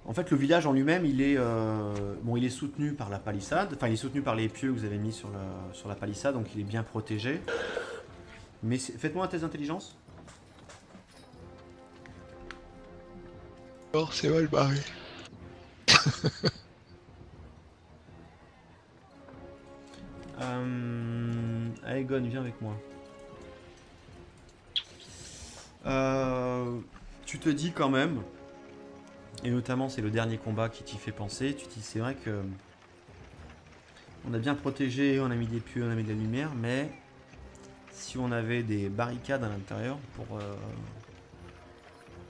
En fait, le village en lui-même, il est soutenu par la palissade. Enfin, il est soutenu par les pieux que vous avez mis sur la palissade, donc il est bien protégé. Mais faites-moi un test d'intelligence. Oh, c'est mal barré. Aegon, viens avec moi. Tu te dis quand même, et notamment c'est le dernier combat qui t'y fait penser, tu te dis c'est vrai que on a bien protégé, on a mis des pieux, on a mis de la lumière, mais si on avait des barricades à l'intérieur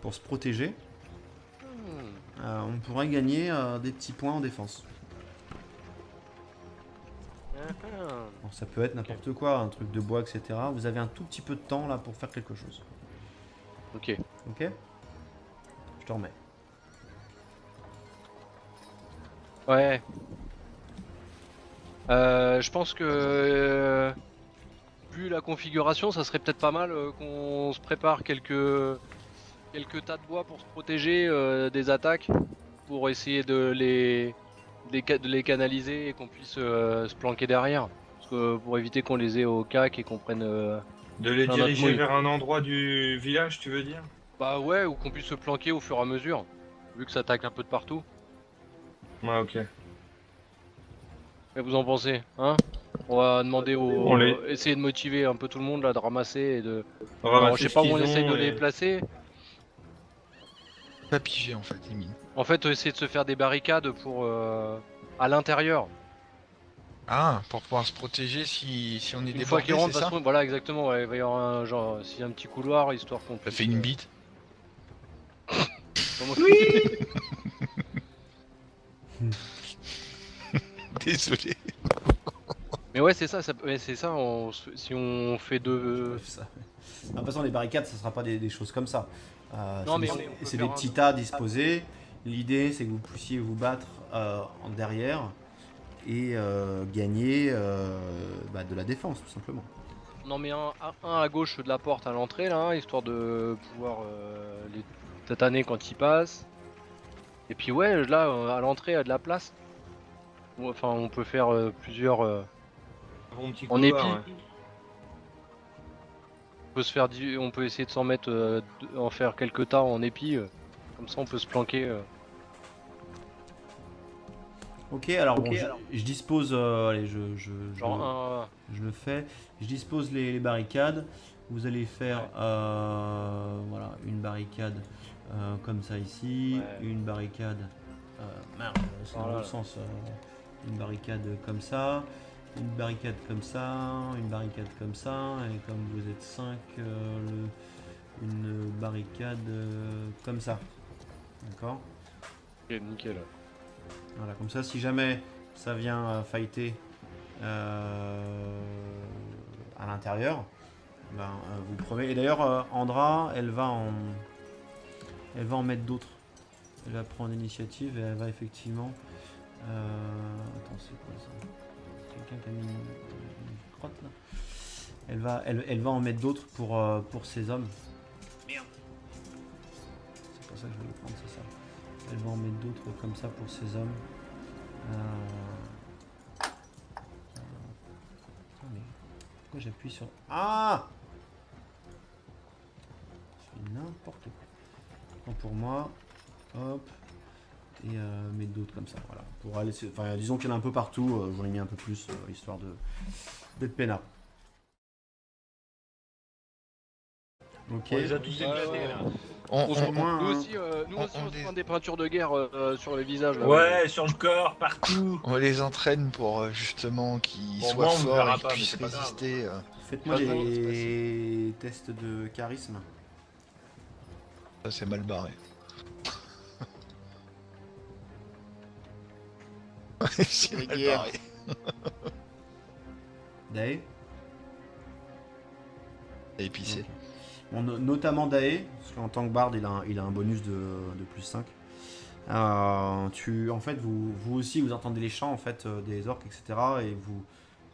pour se protéger, on pourrait gagner des petits points en défense. Bon, ça peut être n'importe quoi, un truc de bois, etc. Vous avez un tout petit peu de temps là pour faire quelque chose. Ok. Ok? Je te remets. Ouais. Je pense que vu la configuration, ça serait peut-être pas mal qu'on se prépare quelques tas de bois pour se protéger des attaques, pour essayer de les canaliser et qu'on puisse se planquer derrière. Parce que pour éviter qu'on les ait au cac et qu'on prenne. De les Non, diriger notre mouille. vers un endroit du village, tu veux dire? Bah ouais, ou qu'on puisse se planquer au fur et à mesure, vu que ça attaque un peu de partout. Ouais, ok. Mais vous en pensez, hein? On va demander On les- essayer de motiver un peu tout le monde là, de ramasser et de. Ramasser Alors, je sais ce pas où qu'ils on essaye de ont les et- placer. Pas pigé en fait, limite. En fait, essayer de se faire des barricades pour à l'intérieur. Ah, pour pouvoir se protéger si on est Une fois qu'ils débordé, rentrent, c'est ça? voilà exactement. Ouais, il va y avoir un genre, s'il y a un petit couloir, histoire qu'on Ça puisse. fait une bite. Comment- Désolé. Mais ouais, c'est ça. C'est ça. Si on fait deux. Ça. De toute façon, les barricades, ça sera pas des choses comme ça. Non, C'est mais des- on peut c'est faire des un- petits tas disposés. L'idée, c'est que vous puissiez vous battre en derrière et gagner de la défense, tout simplement. On en met un à gauche de la porte à l'entrée là, histoire de pouvoir les tataner quand ils passent. Et puis ouais, là à l'entrée, il y a de la place. Enfin, on peut faire plusieurs Bon petit en couloir, épi. ouais. On peut essayer de s'en mettre, en faire quelques tas en épi. Comme ça, on peut se planquer. Ok, alors bon, je dispose. Allez, Genre un. je le fais. Je dispose les barricades. Vous allez faire Ouais. voilà, une barricade comme ça ici, Ouais. une barricade. Merde, c'est dans Voilà. l'autre sens. Une barricade comme ça, une barricade comme ça, une barricade comme ça, et comme vous êtes 5, une barricade comme ça. D'accord? Ok, nickel. Voilà, comme ça, si jamais ça vient fighter à l'intérieur, ben, vous prenez. Et d'ailleurs, Andra, elle va en mettre d'autres. Elle va prendre l'initiative et elle va effectivement. Attends, c'est quoi ça? Quelqu'un qui a mis une crotte là? Elle va en mettre d'autres pour ses hommes. Merde. C'est pour ça que je vais le prendre, c'est ça. Elle va en mettre d'autres comme ça pour ses hommes. Putain, mais pourquoi j'appuie sur. Ah! Je fais n'importe quoi. Prends pour moi. Hop. Et mettre d'autres comme ça. Voilà. Pour aller. Enfin, disons qu'il y en a un peu partout. J'en ai mis un peu plus histoire d'être peinard. Ok. On les a tous éclatés ouais. là. On- Au moins, Nous hein. aussi, on se les- prend des peintures de guerre sur le visage. Là, Ouais, sur le corps, partout. on les entraîne pour justement qu'ils Bon, soient moi, on me forts verra et qu'ils pas, mais puissent c'est pas grave. résister. Faites-moi Ah non, des tests de charisme. Ça, c'est mal barré. C'est mal guerre. barré. Dae. Épicé. Bon, notamment Dae, parce qu'en tant que barde, il a un bonus de plus 5. En fait, vous aussi, vous entendez les chants en fait, des orques, etc. Et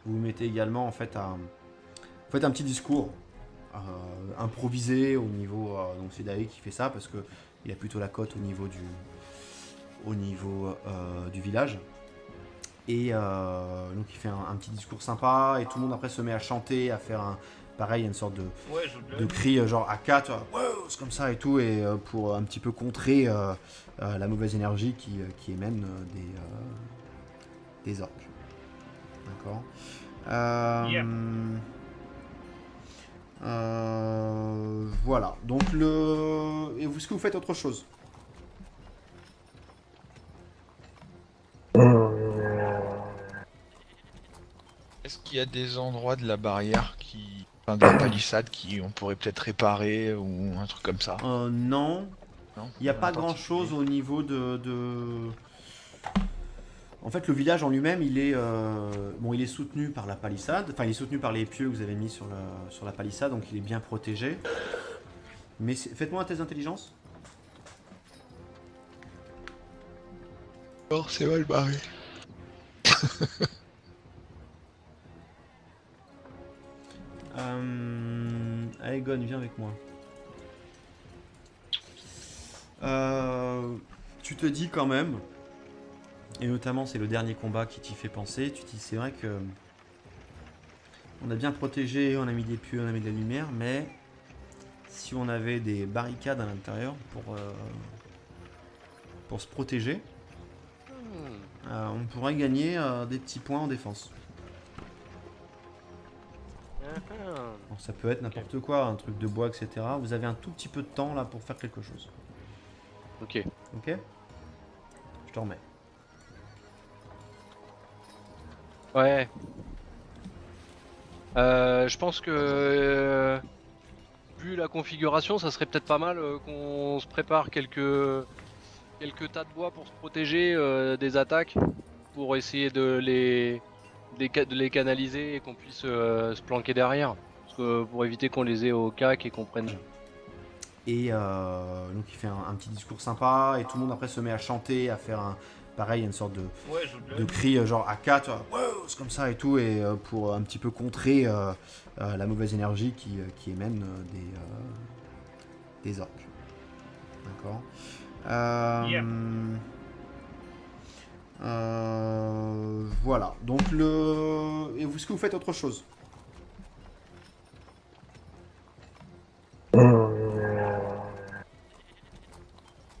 vous mettez également en fait vous faites un petit discours improvisé au niveau. Donc c'est Dae qui fait ça parce que il a plutôt la cote au niveau du village. Et donc il fait un petit discours sympa et tout le monde après se met à chanter, à faire pareil, une sorte Ouais, je veux de cri genre à 4, wow, c'est comme ça et tout, et pour un petit peu contrer la mauvaise énergie qui émane des orques. D'accord. Yeah. Voilà. Donc est-ce que vous faites autre chose? Est-ce qu'il y a des endroits de la barrière enfin, de la palissade qui on pourrait peut-être réparer ou un truc comme ça? Non. Non, Il n'y a rien pas en grand chose particulier. au niveau de. En fait, le village en lui-même, il est soutenu par la palissade. Enfin, il est soutenu par les pieux que vous avez mis sur la palissade, donc il est bien protégé. Mais faites-moi un test d'intelligence. Oh, c'est mal barré. Aegon, viens avec moi. Tu te dis quand même, et notamment c'est le dernier combat qui t'y fait penser, tu te dis c'est vrai que on a bien protégé, on a mis des pieux, on a mis de la lumière, mais si on avait des barricades à l'intérieur pour se protéger, on pourrait gagner des petits points en défense. Alors, ça peut être n'importe quoi, un truc de bois, etc. Vous avez un tout petit peu de temps là pour faire quelque chose. Ok. Ok? Je te remets. Ouais. Je pense que vu la configuration, ça serait peut-être pas mal qu'on se prépare quelques tas de bois pour se protéger des attaques, pour essayer de les canaliser et qu'on puisse se planquer derrière. Parce que pour éviter qu'on les ait au cac et qu'on prenne. Et donc il fait un petit discours sympa et tout le monde après se met à chanter, à faire pareil, une sorte Ouais, je veux de cri genre à 4, wow, c'est comme ça et tout, et pour un petit peu contrer la mauvaise énergie qui émane des orques. D'accord. Yeah. Voilà, donc et est-ce que vous faites autre chose?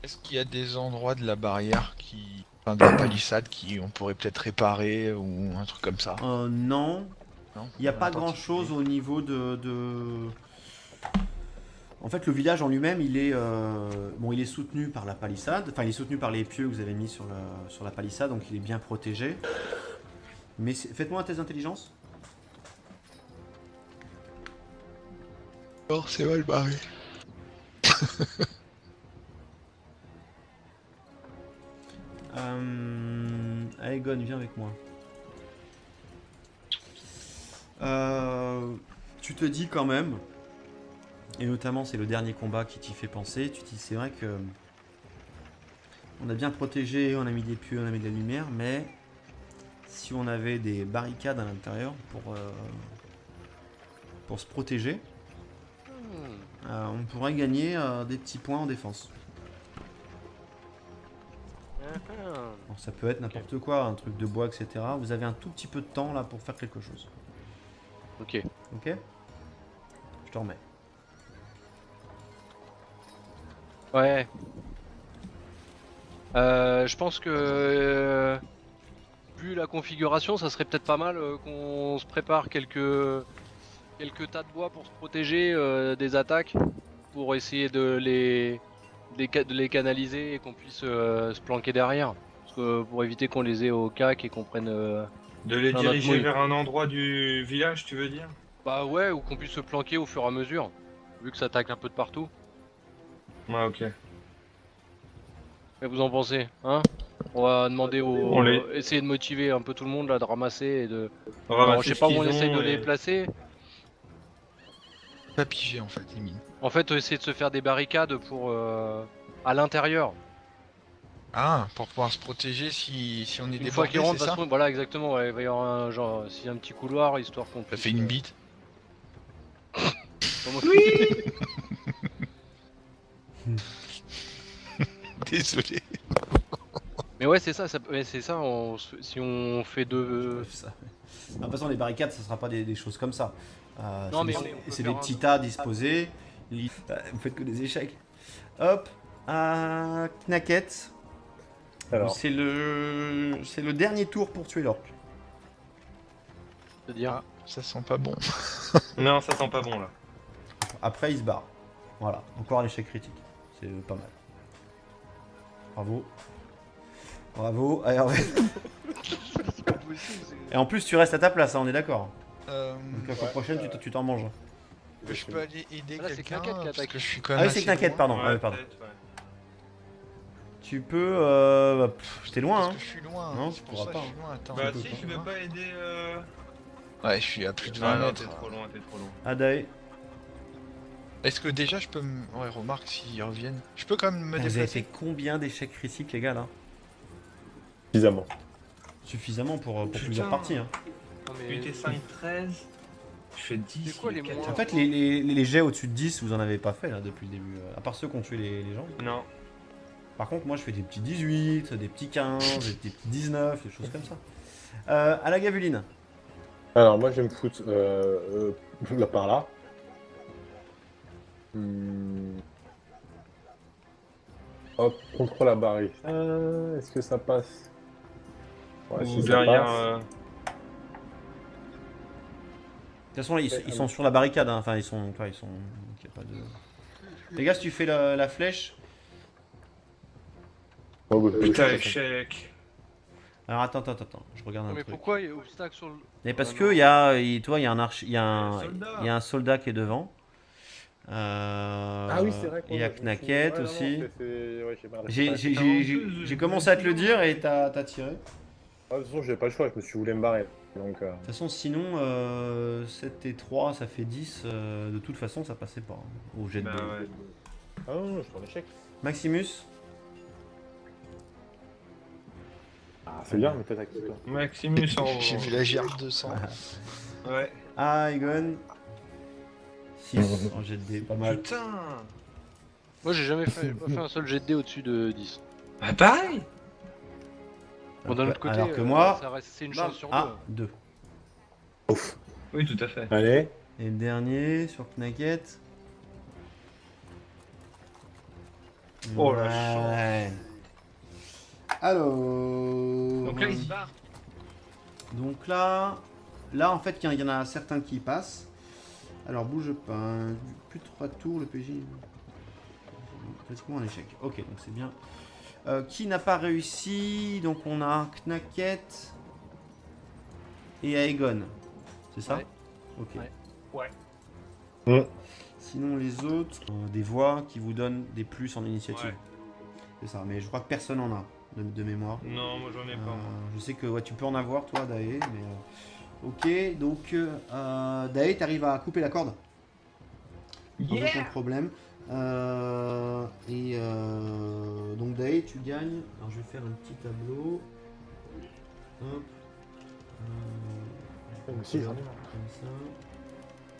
Est-ce qu'il y a des endroits de la barrière enfin, de la palissade qui on pourrait peut-être réparer ou un truc comme ça? Non, Non. il n'y a En pas grand chose au niveau En fait, le village en lui-même, il est soutenu par la palissade, enfin il est soutenu par les pieux que vous avez mis sur la palissade, donc il est bien protégé. Mais faites-moi un test d'intelligence. Oh, c'est mal barré. Aegon, viens avec moi. Tu te dis quand même, et notamment c'est le dernier combat qui t'y fait penser, tu te dis c'est vrai que on a bien protégé, on a mis des pieux, on a mis de la lumière, mais si on avait des barricades à l'intérieur pour se protéger, on pourrait gagner des petits points en défense. Alors, ça peut être n'importe quoi, un truc de bois, etc. Vous avez un tout petit peu de temps là pour faire quelque chose. Ok. Ok? Je te remets. Ouais. Je pense que vu la configuration, ça serait peut-être pas mal qu'on se prépare quelques tas de bois pour se protéger des attaques, pour essayer de les canaliser et qu'on puisse se planquer derrière. Parce que pour éviter qu'on les ait au cac et qu'on prenne. De les Un diriger autre mot. vers un endroit du village, tu veux dire? Bah ouais, ou qu'on puisse se planquer au fur et à mesure, vu que ça attaque un peu de partout. Ouais, ok. Qu'est-ce que vous en pensez, hein? On va demander essayer de motiver un peu tout le monde là, de ramasser et de. Alors, je sais pas où on essaye de les placer. Pas pigé en fait, limite. En fait, essayer de se faire des barricades pour à l'intérieur. Ah, pour pouvoir se protéger si on est Une fois débordé, qu'ils rentrent, c'est ça? voilà exactement. Ouais, il va y avoir un genre, s'il y a un petit couloir, histoire qu'on Ça puisse. fait une bite. Comment- Désolé. Mais ouais, c'est ça. C'est ça. Si on fait deux. Ça. De toute façon, les barricades, ça sera pas des choses comme ça. Non, C'est mais des- on peut c'est faire des un- petits tas disposés. Vous faites que des échecs. Hop, à Knacket. Alors, C'est le dernier tour pour tuer l'orque. C'est-à-dire. Ah, ça sent pas bon. Non, ça sent pas bon là. Après, il se barre. Voilà, encore un échec critique. C'est pas mal. Bravo. Bravo. Allez, Et en plus, tu restes à ta place, hein, on est d'accord. Donc la fois prochaine, tu t'en manges. Je peux aller aider Ah, là, c'est quelqu'un Knacket qui parce attaque. que je suis quand Ah même oui, c'est assez Knacket, loin. pardon. Ouais, Ah oui, pardon. peut-être, ouais. Tu peux. T'es loin, Parce hein. que je suis loin. Non, c'est tu pour pourras ça pas, que je suis loin. Attends. Bah peux si, pas. tu veux pas aider Ouais, je suis à plus de Ah 20 non, mètres. t'es trop loin, t'es trop loin. Adae. Est-ce que déjà je peux me. Ouais, remarque s'ils reviennent. Je peux quand même me Vous avez fait déplacer. combien d'échecs critiques, les gars, là? suffisamment. Suffisamment pour Putain. plusieurs parties, hein. Non, Tu étais 5, 13. Je fais 10. C'est quoi les quatre. moins En fait, les jets au-dessus de 10, vous en avez pas fait, là, depuis le début. À part ceux qui ont tué les gens. Non. Par contre, moi, je fais des petits 18, des petits 15, des petits 19, des choses comme ça. À la gavuline. Alors, moi, je vais me foutre là par là. Hop, contre la barrière. Est-ce que ça passe? Ouais, Ou si ça derrière. passe. De toute façon, ils sont sur la barricade, hein. Enfin, ils sont. Donc, y a pas de... Les gars, si tu fais la flèche. Oh, bah, Putain, je- échec. Alors, attends, je regarde un Mais truc. pourquoi il y a obstacle sur le. Mais parce Ah, que non. il y a, toi, il y a un il y a Un soldat. il y a un soldat qui est devant. Ah oui, c'est vrai. Il y a Knacket aussi. Ouais, j'ai marre de- J'ai- Ouais. j'ai- t'as j'ai- en j'ai- plus, J'ai commencé à te le dire et t'as tiré. Ah, de toute façon, j'avais pas le choix, je me suis voulu me barrer. Donc, De toute façon, sinon, 7 et 3, ça fait 10. De toute façon, ça passait pas, hein, au jet de Bah dés. ouais. Ah non, je suis en échec. Maximus. Ah, c'est bien, mais peut-être avec toi. Maximus en. J'ai vu la GR 200. Ouais. Ah, Egon. 6 en jet de dés, pas mal. Putain. Moi j'ai jamais fait, j'ai pas fait un seul jet de dés au-dessus de 10. Bah pareil. Bon, d'un autre côté, alors que moi, c'est une bam, chance sur ah, deux. 2. Ouf. Oui, tout à fait. Allez. Et le dernier sur Knacket. Oh la Ouais. Alors. Donc là, il se barre. Donc là, en fait, il y en a certains qui passent. Alors bouge pas. Hein. Plus de 3 tours, le PJ. Pratiquement un échec. Ok, donc c'est bien. Qui n'a pas réussi? Donc on a Knacket et Aegon. C'est ça? Ouais. Ok. Ouais. Mm. Sinon les autres, des voix qui vous donnent des plus en initiative. Ouais. C'est ça, mais je crois que personne en a de mémoire. Non, moi j'en ai pas. moi. Je sais que ouais, tu peux en avoir toi, Dae, mais ok, donc Dae, t'arrives à couper la corde sans aucun problème. Donc Dae, tu gagnes. Alors je vais faire un petit tableau. Hop. Moi aussi, j'en ai marre. Comme ça.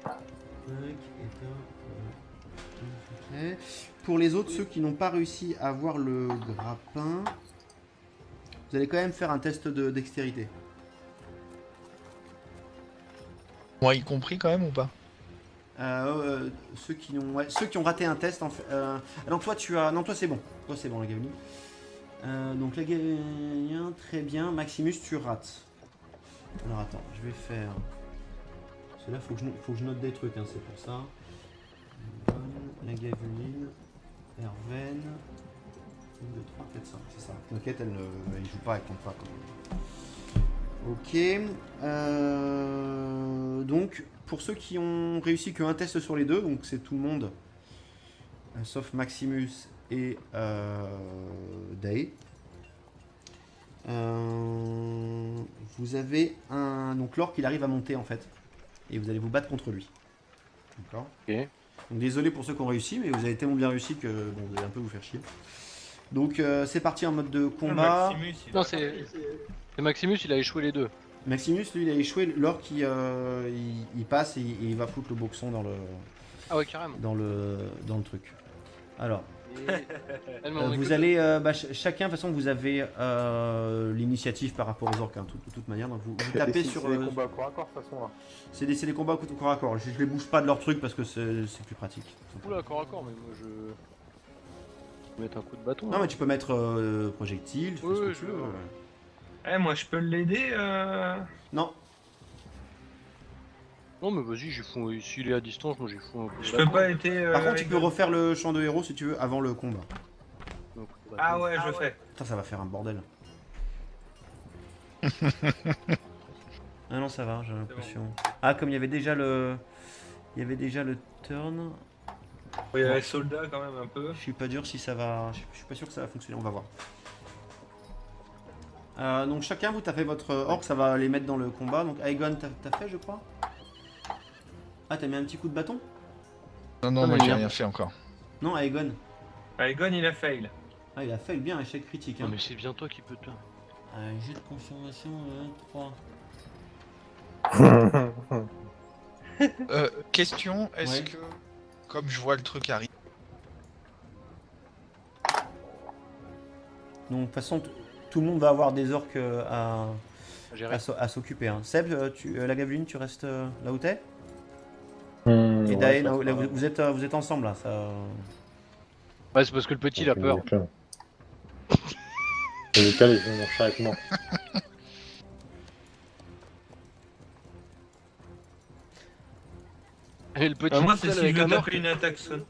Tac, et pour les autres, ceux qui n'ont pas réussi à avoir le grappin, vous allez quand même faire un test de dextérité. Moi y compris quand même ou pas? Ceux qui ont raté un test en fait. Donc toi tu as. Non, toi c'est bon. Toi c'est bon la Gavini. Donc la Gavini, très bien. Maximus, tu rates. Alors attends, je vais faire. Parce que là faut que je note des trucs, hein, c'est pour ça. La Gaveline, Erven, 1, 2, 3, 4, 5, c'est ça. T'inquiète, elle joue pas, elle compte pas quand même. Ok. Donc, pour ceux qui ont réussi qu'un test sur les deux, donc c'est tout le monde, sauf Maximus et Dae. Vous avez donc l'orc il arrive à monter en fait, et vous allez vous battre contre lui. D'accord. Ok. Donc désolé pour ceux qui ont réussi, mais vous avez tellement bien réussi que bon, vous allez un peu vous faire chier. Donc c'est parti en mode de combat. Maximus, il Non, a- c'est Maximus, il a échoué les deux. Maximus, lui, il a échoué. L'orc, il passe et il va foutre le boxon dans Ah ouais, carrément. le truc. Alors, Tellement, vous écoute, allez, chacun, de toute façon, vous avez l'initiative par rapport aux orques, hein, de toute manière. Donc vous tapez sur. C'est des combats corps à corps, de toute façon, là. C'est des combats corps à corps. Je les bouge pas de leur truc parce que c'est plus pratique. Oula, corps à corps, mais moi je vais mettre un coup de bâton. Non, hein. mais tu peux mettre projectile, tu fais Oui, ce que oui, tu je veux. vais voir. Eh, moi je peux l'aider Non, Non, mais vas-y, j'ai fou. S'il est à distance, moi j'ai fou un coup de Je peux bâton. pas aider. par contre, tu peux Egon. refaire le champ de héros si tu veux avant le combat. Un coup de bâton. Ah ouais, je fais. Putain, ça va faire un bordel. Ah non, ça va, j'ai l'impression. Ah, comme il y avait déjà le. Il y avait déjà le turn. Il y a les soldats quand même un peu. Je suis pas dur si ça va. Je suis pas sûr que ça va fonctionner, on va voir. Donc chacun vous tapez votre orc, ça va les mettre dans le combat. Donc Aegon, t'as fait je crois. Ah, t'as mis un petit coup de bâton? Non, non, Ah, moi mais j'ai bien. rien fait encore. Non, Aegon. Egon il a fail. Ah, il a fait bien échec critique. Non, Hein. mais c'est bien toi qui peux te. Un jet de confirmation 3. Question, est-ce Ouais. que, comme je vois le truc arriver, Donc de toute façon, tout le monde va avoir des orques Gérer. à s'occuper. Hein. Seb, la Gaveline, tu restes là où t'es? Et Ouais, Dae, ça, là, ça va. vous êtes ensemble là. Ça... Ouais, c'est parce que le petit il a peur. Je vais caler, je vais marcher avec moi. Et le petit Moi tout c'est seul si je avec veux un orc. taper une attaque sonore.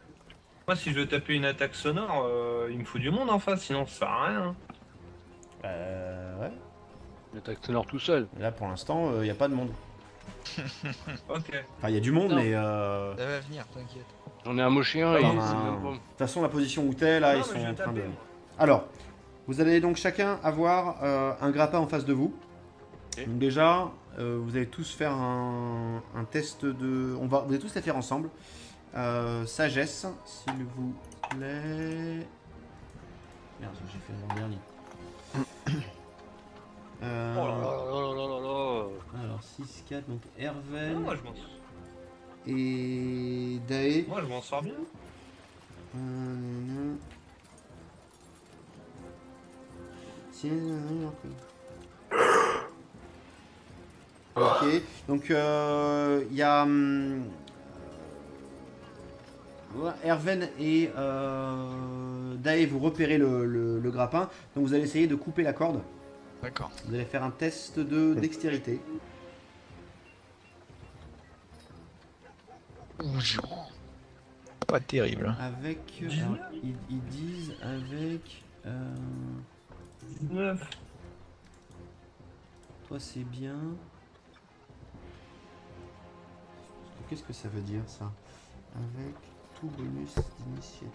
Moi si je veux taper une attaque sonore, il me faut du monde en face, sinon ça sert à rien. Ouais. Il attaque sonore tout seul. Là pour l'instant, il n'y a pas de monde. Ok. Enfin, il y a du monde, Non. mais. ça va venir, t'inquiète. J'en ai amoché un et Enfin, c'est même de pas- toute façon, la position où t'es, là, Non, ils mais sont je vais en train de. taper, moi. Alors, vous allez donc chacun avoir un grappin en face de vous. Ok. Donc déjà, vous allez tous faire un test de. Vous allez tous les faire ensemble. Sagesse, s'il vous plaît. Merde, j'ai fait le dernier. Oh là là là là là là. Alors 6, 4, donc Non, Herven moi et Dae. je m'en sors bien. Si, Ok, donc il y a Erven et Dae, vous repérez le grappin, donc vous allez essayer de couper la corde. D'accord. Vous allez faire un test de dextérité. Pas terrible. Hein. Avec. Alors, ils disent avec. 19. Toi, c'est bien. Qu'est-ce que ça veut dire ça? Avec tout bonus d'initiative.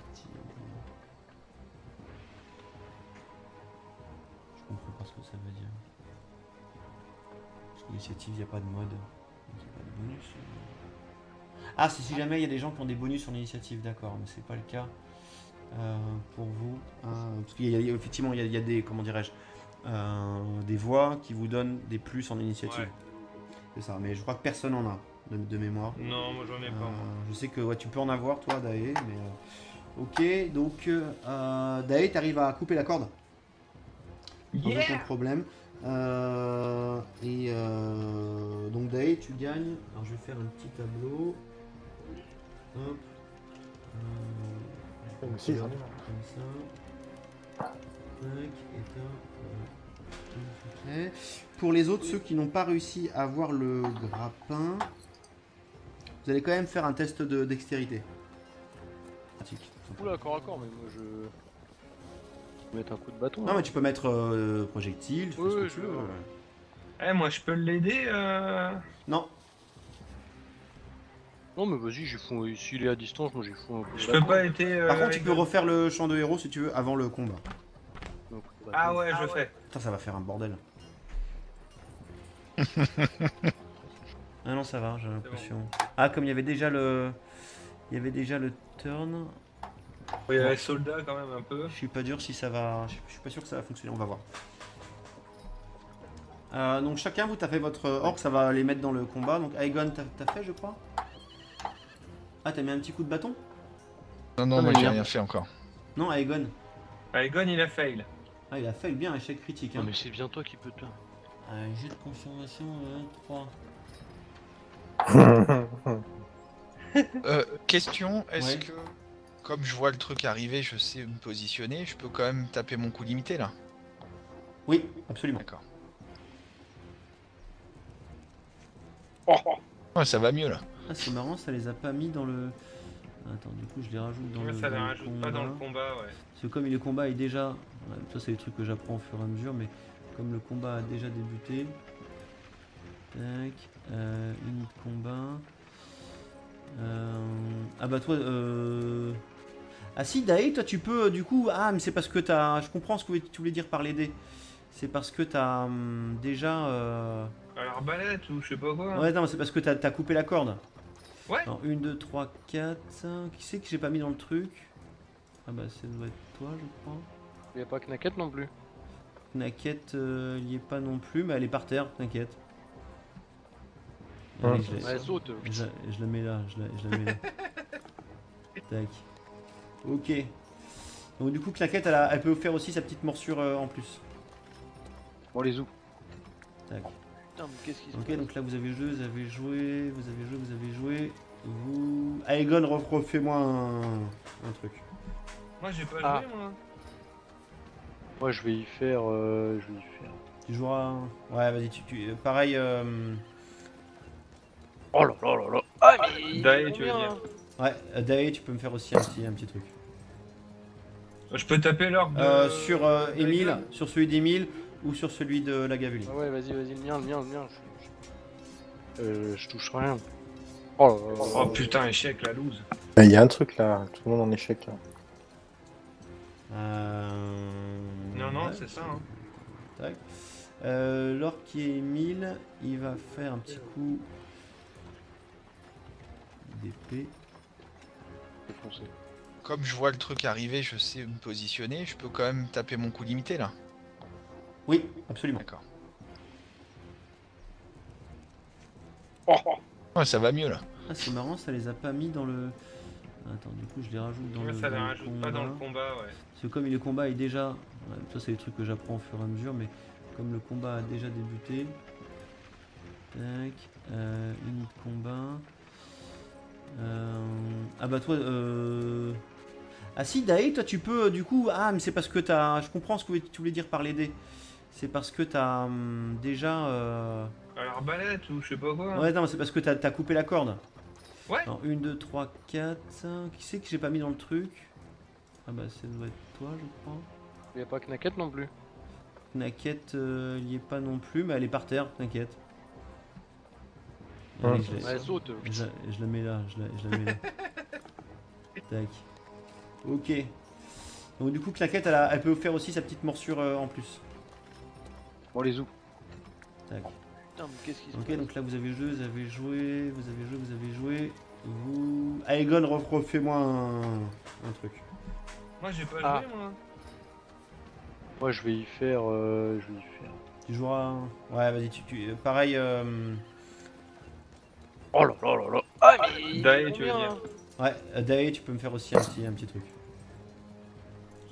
Je comprends pas ce que ça veut dire. Parce que l'initiative, il n'y a pas de mode. Donc, il n'y a pas de bonus. Ah, c'est si jamais il y a des gens qui ont des bonus sur l'initiative, d'accord, mais c'est pas le cas pour vous. Parce qu'effectivement, il y a des, comment dirais-je, des voix qui vous donnent des plus en initiative. Ouais. C'est ça, mais je crois que personne en a de mémoire. Non, moi j'en ai pas. Moi. Je sais que ouais, tu peux en avoir toi, Dae, mais ok, donc Dae, t'arrives à couper la corde sans aucun problème. Donc Dae, tu gagnes. Alors je vais faire un petit tableau. Hop. Moi aussi, j'en ai. Comme ça. Tac, et tac. Ok. Pour les autres, ceux qui n'ont pas réussi à avoir le grappin, vous allez quand même faire un test de dextérité. Pratique. Oula, corps à corps, mais moi je. Je vais mettre un coup de bâton. Non, hein. mais tu peux mettre projectile, tu fais Oui, ce que oui, tu je veux. vais- Eh, moi je peux l'aider Non, Non, mais vas-y, j'ai fond. S'il est à distance, moi j'ai fond un coup de Je bâton. peux pas aider. par contre, tu avec- peux refaire le champ de héros si tu veux avant le combat. Un coup de bâton. Ah ouais, je fais. Putain, ça va faire un bordel. Ah non, ça va, j'ai l'impression. Ah, comme il y avait déjà le. Il y avait déjà le turn. Il y a les soldats quand même un peu. Je suis pas dur si ça va. Je suis pas sûr que ça va fonctionner, on va voir. Donc chacun vous tapez votre orc, ça va les mettre dans le combat. Donc Aegon, t'as fait je crois. Ah, t'as mis un petit coup de bâton? Non, non, Ah, moi mais j'ai bien. rien fait encore. Non, Aegon. Aegon il a fail. Ah, il a fait bien échec critique. Non, Hein. mais c'est bien toi qui peux te. Un jet de confirmation 3. Question, est-ce Ouais. que, comme je vois le truc arriver, je sais me positionner, je peux quand même taper mon coup limité là? Oui, absolument. D'accord. Ouais, ça va mieux là. Ah, c'est marrant, ça les a pas mis dans le. Attends, du coup, je les rajoute dans Ouais, le. ça ne dans le rajoute pas dans le combat. combat, ouais. Parce que comme le combat est déjà. Ouais, ça, c'est des trucs que j'apprends au fur et à mesure, mais comme le combat a déjà débuté. Tac. Unité de combat. Ah bah toi. Ah si, Dae, toi tu peux du coup. Ah, mais c'est parce que t'as. Je comprends ce que tu voulais dire par les dés. C'est parce que t'as déjà. À l'arbalète ou je sais pas quoi. Ouais, non, c'est parce que t'as coupé la corde. Ouais. Alors, 1, 2, 3, 4. Qui c'est que j'ai pas mis dans le truc? Ah bah, ça doit être toi, je crois. Y'a pas Knacket non plus. Knacket, il y est pas non plus, mais elle est par terre, t'inquiète. Ouais. Allez, je la- Ouais, saute. je la mets là, je la mets là. Tac. Ok. Donc du coup, Knacket, elle peut faire aussi sa petite morsure en plus. Bon, les ou. Tac. Putain, mais qu'est-ce qu'ils Ok, donc là vous avez joué, vous avez joué, vous avez joué, vous avez joué. Vous... Aegon, refais-moi un truc. Moi j'ai pas Ah. joué moi. Moi, je vais y faire. Tu joueras. Ouais, vas-y, pareil. Oh là là là là. Ah, mais. Dae, tu veux combien, dire. hein Ouais, Dae, tu peux me faire aussi un petit truc. Je peux taper l'orque de... Sur Emile, sur celui d'Emile ou sur celui de la Gaveline. Ah ouais, vas-y, le mien, le mien. Je touche rien. Oh là là là Oh là. putain, échec, la loose. Il y a un truc là, tout le monde en échec là. Non, non, Ouais, c'est ça. Hein. Tac. L'orque qui est Emile, il va faire un petit coup d'épée. J'ai foncé. Comme je vois le truc arriver, je sais me positionner, je peux quand même taper mon coup limité là? Oui, absolument. D'accord. Ouais, ça va mieux là. Ah, c'est marrant, ça les a pas mis dans le. Attends, du coup, je les rajoute dans Ouais, le. ça ne dans le rajoute pas dans le combat. combat, ouais. Parce que comme le combat est déjà. Ouais, ça, c'est des trucs que j'apprends au fur et à mesure, mais comme le combat a déjà débuté. Tac. Unité de combat. Ah bah toi... Ah si, Dae, toi tu peux du coup... Ah mais c'est parce que t'as... Je comprends ce que tu voulais dire par les dés. C'est parce que t'as déjà... À l'arbalète ou je sais pas quoi. Ouais non, c'est parce que t'as coupé la corde. Ouais. Alors 1, 2, 3, 4... Qui c'est que j'ai pas mis dans le truc? Ah bah ça doit être toi je crois. Y a pas Knacket non plus. Knacket il y est pas non plus, mais elle est par terre, t'inquiète. Ouais. Allez, je la- Ouais, elle saute. je la mets là, je la mets là. Tac. Ok. Donc du coup, Claquette, elle peut faire aussi sa petite morsure en plus. Bon, les ou. Tac. Putain, mais qu'est-ce qui se Ok, passe? donc là vous avez joué, vous avez joué, vous avez joué, vous avez joué. Vous... Aegon, refais-moi un truc. Moi j'ai pas Ah. joué moi. Moi, je vais y faire. Tu joueras... Ouais, vas-y, pareil... Oh là là là là. Ah, mais. Dae, tu veux combien, dire. hein? Ouais, Dae, tu peux me faire aussi un petit truc.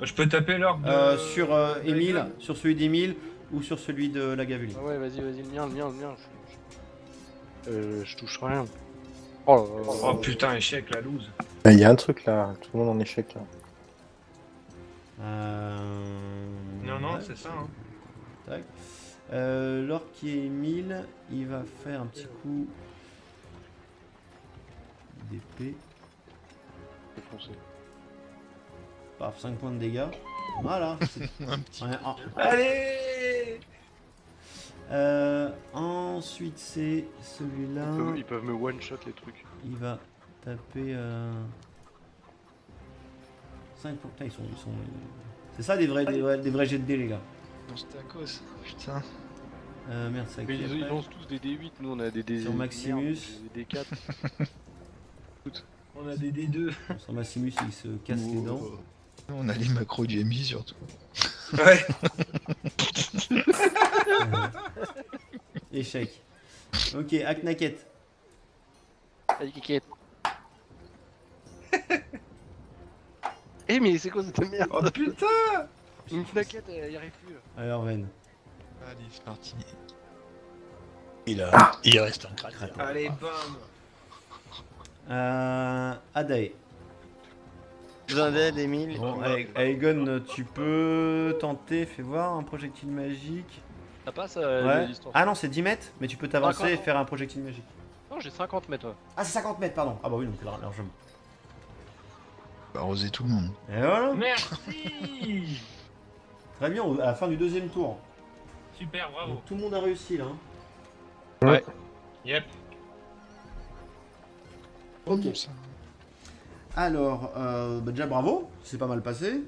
Je peux taper l'orgue de... Sur Emile, sur celui d'Emile ou sur celui de la Gaveline. Ah ouais, vas-y, le mien, le mien. Je touche rien. Oh là là là Oh là. putain, échec, la loose. Il y a un truc là, tout le monde en échec là. Non, Ouais, c'est ça. Hein. Tac. L'orque qui est Emile, il va faire un petit coup d'épée. Défoncé. Paf, 5 points de dégâts. Voilà. Un petit. Ouais, Allez. ensuite, c'est celui-là. Ils peuvent me one-shot les trucs. Il va taper 5 points. Putain, ils sont... C'est ça des vrais jets de dés, les gars. Non, c'était à cause. Putain. Merde, ça Mais qui ils après. lancent tous des D8, nous on a des D. Sur Maximus. Des D4. On a des D2. Sur Maximus, il se casse les dents. On a les macros Jamie surtout. Ouais. Échec. Ok, Aknaket. Allez, Kikette. Eh, mais c'est quoi cette merde? Oh putain. Une Knacket, elle y arrive plus. Allez, Orven. Allez, c'est parti. Il reste un crâne. Allez, bam. Adae. Besoin d'aide, Emile. Bon, Aegon, tu peux tenter, fais voir, un projectile magique. Ça passe Ouais. la distance. Ah non, c'est 10 mètres, mais tu peux t'avancer et D'accord. faire un projectile magique. Non, j'ai 50 mètres. Ouais. Ah, c'est 50 mètres, pardon. Ah bah oui, donc largement. Bah, arroser tout le monde. Et voilà. Merci. Très bien, à la fin du deuxième tour. Super, bravo. Donc, tout le monde a réussi là. Hein. Yep. Ok. Alors, bah déjà bravo, c'est pas mal passé.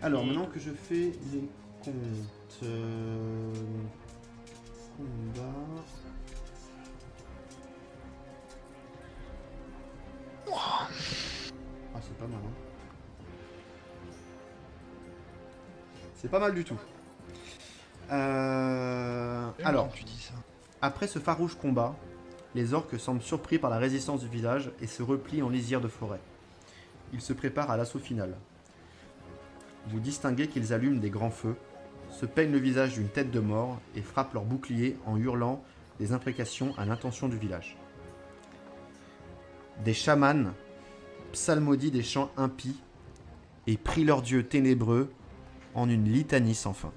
Alors, maintenant que je fais les comptes. Combat. Ah, c'est pas mal, hein. C'est pas mal du tout. Alors, tu dis ça. après ce farouche combat, les orques semblent surpris par la résistance du village et se replient en lisière de forêt. Ils se préparent à l'assaut final. Vous distinguez qu'ils allument des grands feux, se peignent le visage d'une tête de mort et frappent leur bouclier en hurlant des imprécations à l'intention du village. Des chamans psalmodient des chants impies et prient leur dieu ténébreux en une litanie sans fin.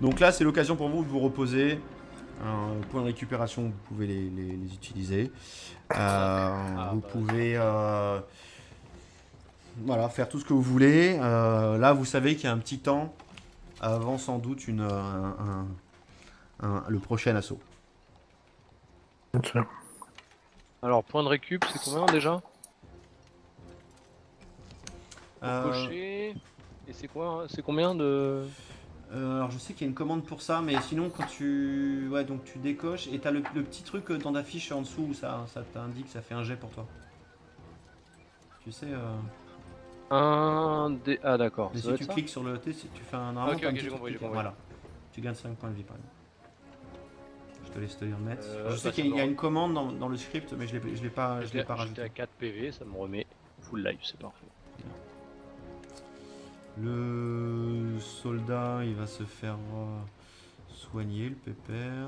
Donc là, c'est l'occasion pour vous de vous reposer. Point de récupération, vous pouvez les utiliser. Vous pouvez voilà, faire tout ce que vous voulez. Là, vous savez qu'il y a un petit temps avant sans doute le prochain assaut. Alors, point de récup, c'est combien déjà? Euh, Cocher. Et c'est quoi? C'est combien de. alors je sais qu'il y a une commande pour ça, mais sinon quand tu... Ouais, donc tu décoches et t'as le petit truc dans ta fiche en dessous où ça t'indique, ça fait un jet pour toi. Tu sais... Un D. Ah, d'accord. Mais Ça si doit tu être ça. cliques sur le T, tu fais un... Ok, t'as un ok, petit j'ai truc compris, qui- j'ai compris. Voilà. Tu gagnes 5 points de vie par exemple. Je te laisse te les remettre. Je sais bah, qu'il y a ça une commande dans le script, mais je l'ai pas J'étais rajouté. à 4 PV, ça me remet full life, c'est parfait. Le soldat, il va se faire soigner le pépère.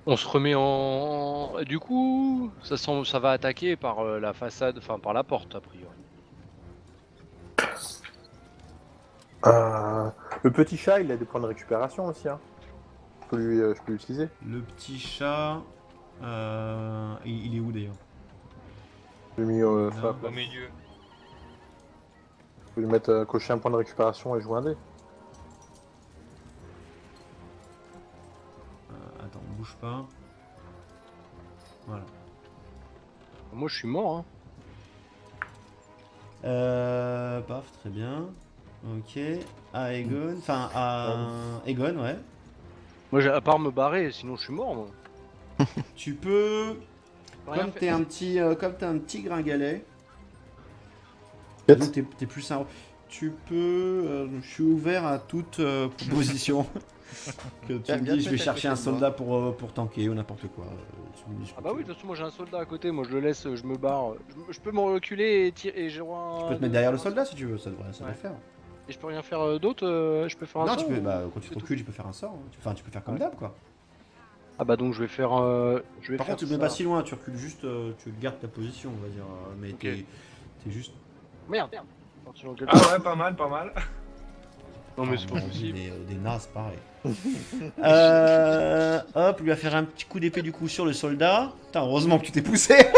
On se remet en. Du coup, ça va attaquer par la façade, enfin par la porte a priori. Le petit chat, il a des points de récupération aussi. Hein. Je peux l'utiliser. Le petit chat. Il est où d'ailleurs? Je l'ai mis sur la Au place. milieu. Je peux lui mettre cocher un point de récupération et jouer un dé. Attends, bouge pas. Voilà. Moi je suis mort, hein. Paf, très bien. Ok. À Egon. Enfin, à Egon, ouais. Moi à part me barrer, sinon je suis mort moi. Tu peux. Rien Comme fait. t'es un petit gringalet. Quatre. Donc t'es plus un. Tu peux. Je suis ouvert à toute proposition. Que tu Viens me te dis, je vais mettre à chercher un côté de moi. soldat pour tanker ou n'importe quoi. Tu me dis ce que Ah bah tu oui, veux. de toute façon moi j'ai un soldat à côté, moi je le laisse, je me barre. Je peux me reculer et tirer et j'ai Tu peux te mettre derrière le soldat si tu veux, ça devrait Ouais. faire. Et je peux rien faire d'autre, je peux faire un Non, sort tu peux, ou- bah, quand tu c'est te tout recules, tu peux faire un sort. Hein. Enfin, tu peux faire comme Ouais. d'hab, quoi. Ah bah donc je vais faire Par contre, tu ne mets ça. pas si loin, tu recules juste, tu gardes ta position, on va dire. Mais Ok. t'es juste. Merde. Parti dans le Ah ouais, pas mal, pas mal. Non mais c'est on pas a envie possible. des nazes, pareil. Hop, lui va faire un petit coup d'épée du coup sur le soldat. Putain, heureusement que tu t'es poussé. Ouais,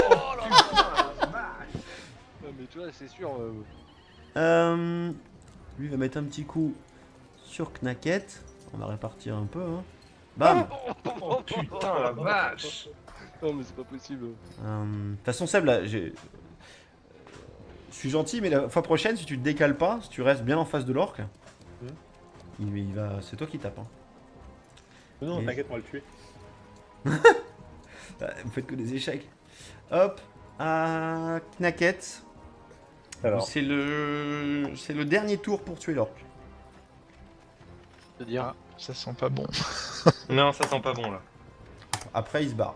mais tu vois, c'est sûr. Lui va mettre un petit coup sur Knacket. On va répartir un peu. Hein. Bam. Oh putain, la vache. Non mais c'est pas possible. De toute façon, Seb, là, je suis gentil, mais la fois prochaine, si tu te décales pas, si tu restes bien en face de l'orque, il va, c'est toi qui tapes. Hein. Non, Et- t'inquiète, on va le tuer. Vous faites que des échecs. Hop, à Knacket. Alors, C'est le dernier tour pour tuer l'orque. C'est-à-dire. Ah, ça sent pas bon. Non, ça sent pas bon là. Après, il se barre.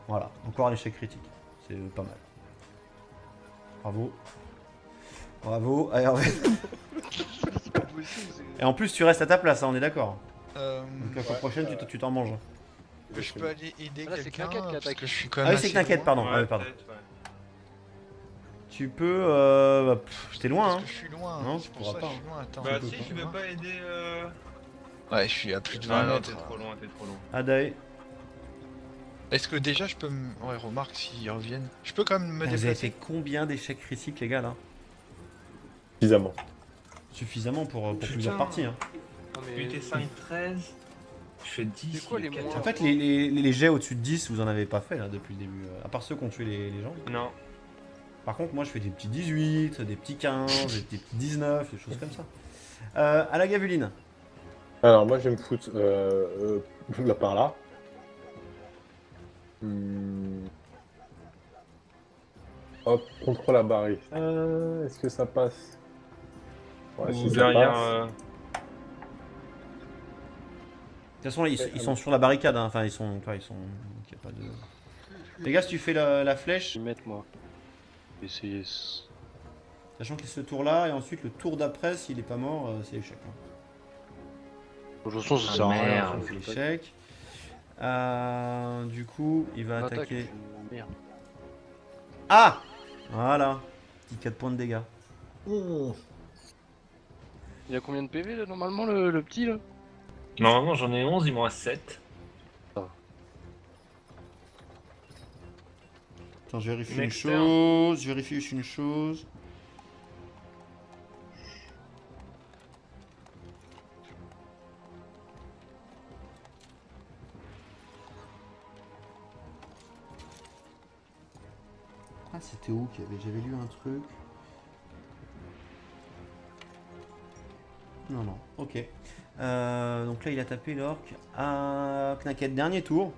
Voilà, encore un échec critique. C'est pas mal. Bravo. Bravo. Allez, C'est pas possible. Et en plus, tu restes à ta place, hein, on est d'accord. Euh, Donc la fois prochaine, tu t'en manges. je peux aller aider Ah, là, c'est quelqu'un Knacket qui parce attaque. que je suis quand Ah même oui, c'est assez Knacket, loin. pardon. Ouais, Ah oui, pardon. peut-être, ouais. Tu peux. T'es loin, Parce hein. que je suis loin. Non, c'est tu pour pourras ça pas, que je suis loin. Attends. Bah peux si, pas. tu veux pas aider Ouais, je suis à plus de 20 Ah non, mètres. t'es trop loin, t'es trop loin. Adae. Est-ce que déjà je peux me. Ouais, remarque s'ils reviennent. Je peux quand même me Vous avez fait déplacer. combien d'échecs critiques, les gars, là? suffisamment. Suffisamment pour Putain. plusieurs parties, hein. Non, mais... UT 5, 13. Je fais 10. C'est quoi les 14. moins En fait, les jets au-dessus de 10, vous en avez pas fait, là, depuis le début. À part ceux qui ont tué les gens. Non. Par contre, moi, je fais des petits 18, des petits 15, des petits 19, des choses comme ça. À la gavuline. Alors, moi, je vais me foutre là par là. Hop, contre la barrière. Est-ce que ça passe? Ouais, Ou si ça derrière. passe. De toute façon, ils sont sur la barricade, hein. Enfin, ils sont. donc, y a pas de... Les gars, si tu fais la flèche, Je vais mettre moi. Essayer. sachant qu'il y a ce tour-là, et ensuite le tour d'après, s'il est pas mort, c'est échec. Hein. De toute façon, ça Ah, sert à rien. merde. C'est échec. Du coup, il va Attaque, attaquer. Merde. Ah! Voilà. Petit 4 points de dégâts. Il y a combien de PV là, normalement le petit là? Normalement, j'en ai 11, il m'en reste 7. Attends, je vérifie une Next chose. Je vérifie juste une chose. Ah, c'était où qu'il y avait... J'avais lu un truc. Non, non, ok. Donc là, il a tapé l'orque à Knacket. Dernier tour.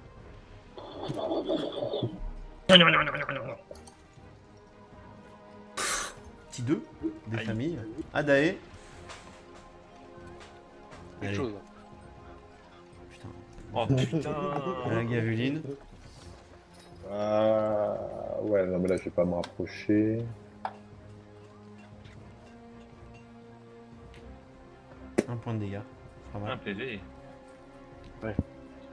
Petit 2 des Aïe. familles. Adae. Quelque Allez, chose. putain. Oh putain. La gavuline. Ouais, non, mais là, je vais pas me rapprocher. Un point de dégâts. Pas Un mal. PV.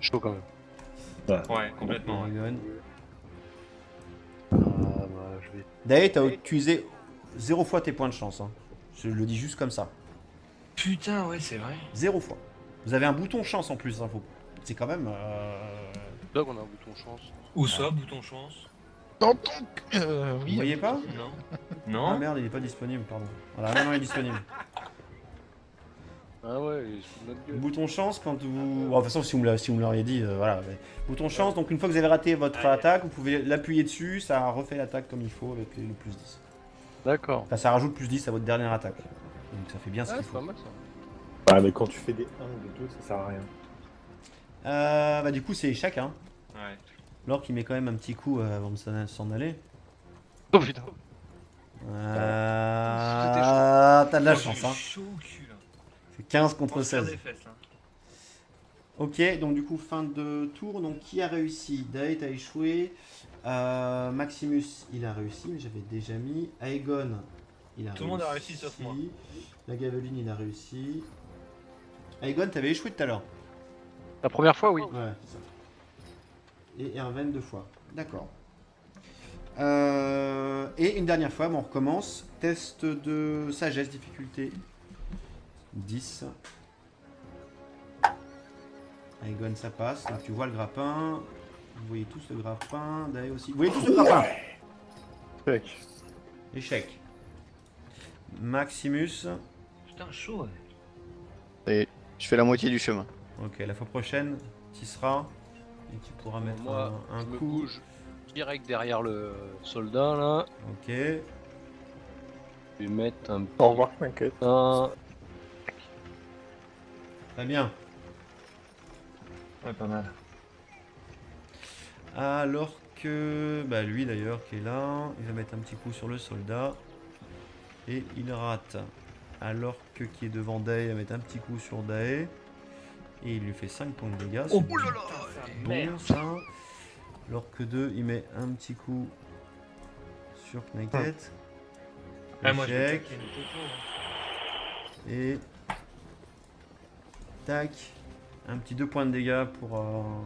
Chaud quand même. Ouais, complètement. Ouais. Aegon. Ah, bah, je vais... Dae, t'as utilisé 0 fois tes points de chance. Hein. Je le dis juste comme ça. Putain, ouais, c'est vrai. 0 fois. Vous avez un bouton chance en plus. Hein, c'est quand même. Donc on a un bouton chance. Où ça, bouton chance? Dans ton... Vous oui. voyez pas? Non. Ah Non. merde, il est pas disponible, pardon. Voilà, maintenant il est disponible. Ah ouais, il est sous notre gueule. Bouton chance quand vous. Bon, de toute façon, si vous me l'auriez dit, voilà. Mais bouton chance, donc une fois que vous avez raté votre attaque, vous pouvez l'appuyer dessus, ça refait l'attaque comme il faut avec le plus 10. D'accord. Enfin, ça rajoute plus 10 à votre dernière attaque. Donc ça fait bien ce Ah, qu'il c'est faut. pas mal ça. Ouais, mais quand tu fais des 1 ou des 2, ça sert à rien. Bah, du coup, c'est échec, hein. Ouais. Laure qui met quand même un petit coup avant de s'en aller. Oh putain. T'as de la Oh, chance, j'ai hein. chaud au cul là. C'est 15 On contre se serre 16. des fesses, hein. Ok, donc du coup, fin de tour. Donc, qui a réussi? Daet a échoué. Maximus, il a réussi, mais j'avais déjà mis. Aegon, il a réussi. Tout le monde a réussi sauf moi. La Gaveline, il a réussi. Aegon, t'avais échoué tout à l'heure. La première fois, oui. Ouais, c'est ça. Et Erven 2 fois. D'accord. Et une dernière fois, bon, on recommence. Test de sagesse, difficulté 10. Aegon, ça passe. Donc tu vois le grappin. Vous voyez tous le grappin. Dae aussi. Vous voyez tous le grappin. Check. Échec. Maximus. Putain, chaud. Ouais. Et je fais la moitié du chemin. Ok, la fois prochaine, tu seras. Et tu pourras mettre Moi, un je me coup. bouge direct derrière le soldat là. Ok. Je vais mettre un Au revoir, t'inquiète. putain. Très bien. Ouais, pas mal. Alors que. Bah, lui d'ailleurs qui est là. Il va mettre un petit coup sur le soldat. Et il rate. Alors que qui est devant Dae va mettre un petit coup sur Dae. Et il lui fait 5 points de dégâts. Oh c'est là là, bon merde. ça. Alors que 2, il met un petit coup sur Knacket. Ah, moi je vais Échec. checker une popo. Hein. Et. Tac. Un petit 2 points de dégâts pour Erwan.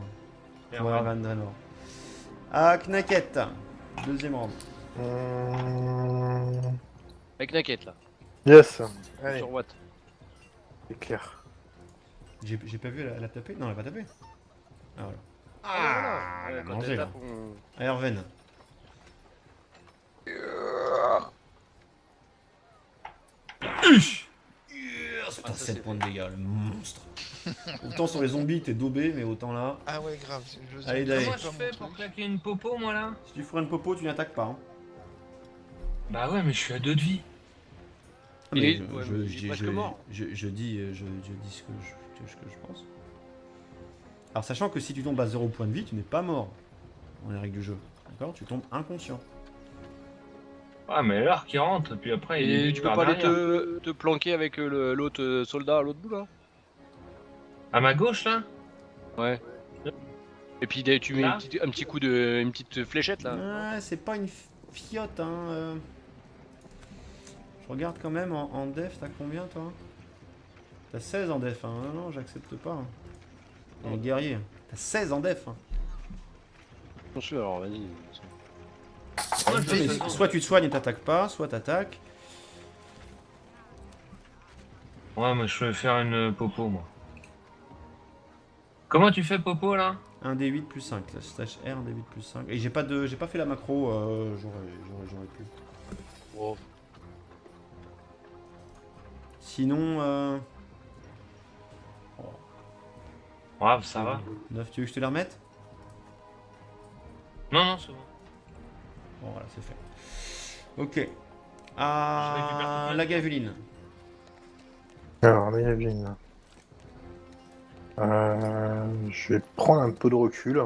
Erwan Draenor. Ah, Knacket. Deuxième round. Avec Naket là. Yes. Allez, Sur Watt. c'est clair. J'ai pas vu, elle a tapé? Non, elle a pas tapé. Ah, voilà. Ah, elle a quand mangé, elle là. tape, on... Ah, Erven. Yes, putain, ça, 7 c'est points de dégâts, le monstre. Autant sur les zombies, t'es daubé, mais autant là. Ah ouais, grave. Allez, Dae. Comment je fais pour claquer une popo, moi là? Si tu feras une popo, tu n'attaques pas. Hein. Bah ouais, mais je suis à 2 de vie. Il Mais est- ouais, mais il est presque mort. je dis ce que je pense. Alors, sachant que si tu tombes à 0 point de vie, tu n'es pas mort. Dans les règles du jeu. D'accord? Tu tombes inconscient. Ah, mais l'arc il rentre, puis après il Et est tu peux pas aller te planquer avec l'autre soldat à l'autre bout là? À ma gauche là? Ouais. Et puis tu mets Là un petit coup une petite fléchette là. Ouais, c'est pas une fiotte, hein. Je regarde quand même en def, t'as combien toi? T'as 16 en def, hein. Non, j'accepte pas. Hein. T'es un guerrier. T'as 16 en def. Hein. Bien sûr, alors vas-y. Moi, je Mais fais- soit tu te soignes et t'attaques pas, soit t'attaques. Ouais, moi je vais faire une popo, moi. Comment tu fais popo là? 1 D8 plus 5, slash R, 1 D8 plus 5. Et j'ai pas fait la macro, j'aurais pu. Wow. Sinon, Ouais, ça va. 9, tu veux que je te les remette? Non, non, c'est bon. Bon, voilà, c'est fait. Ok. Je récupère Ah, toute la ma- Gaveline. Alors, la Yavine. Je vais prendre un peu de recul.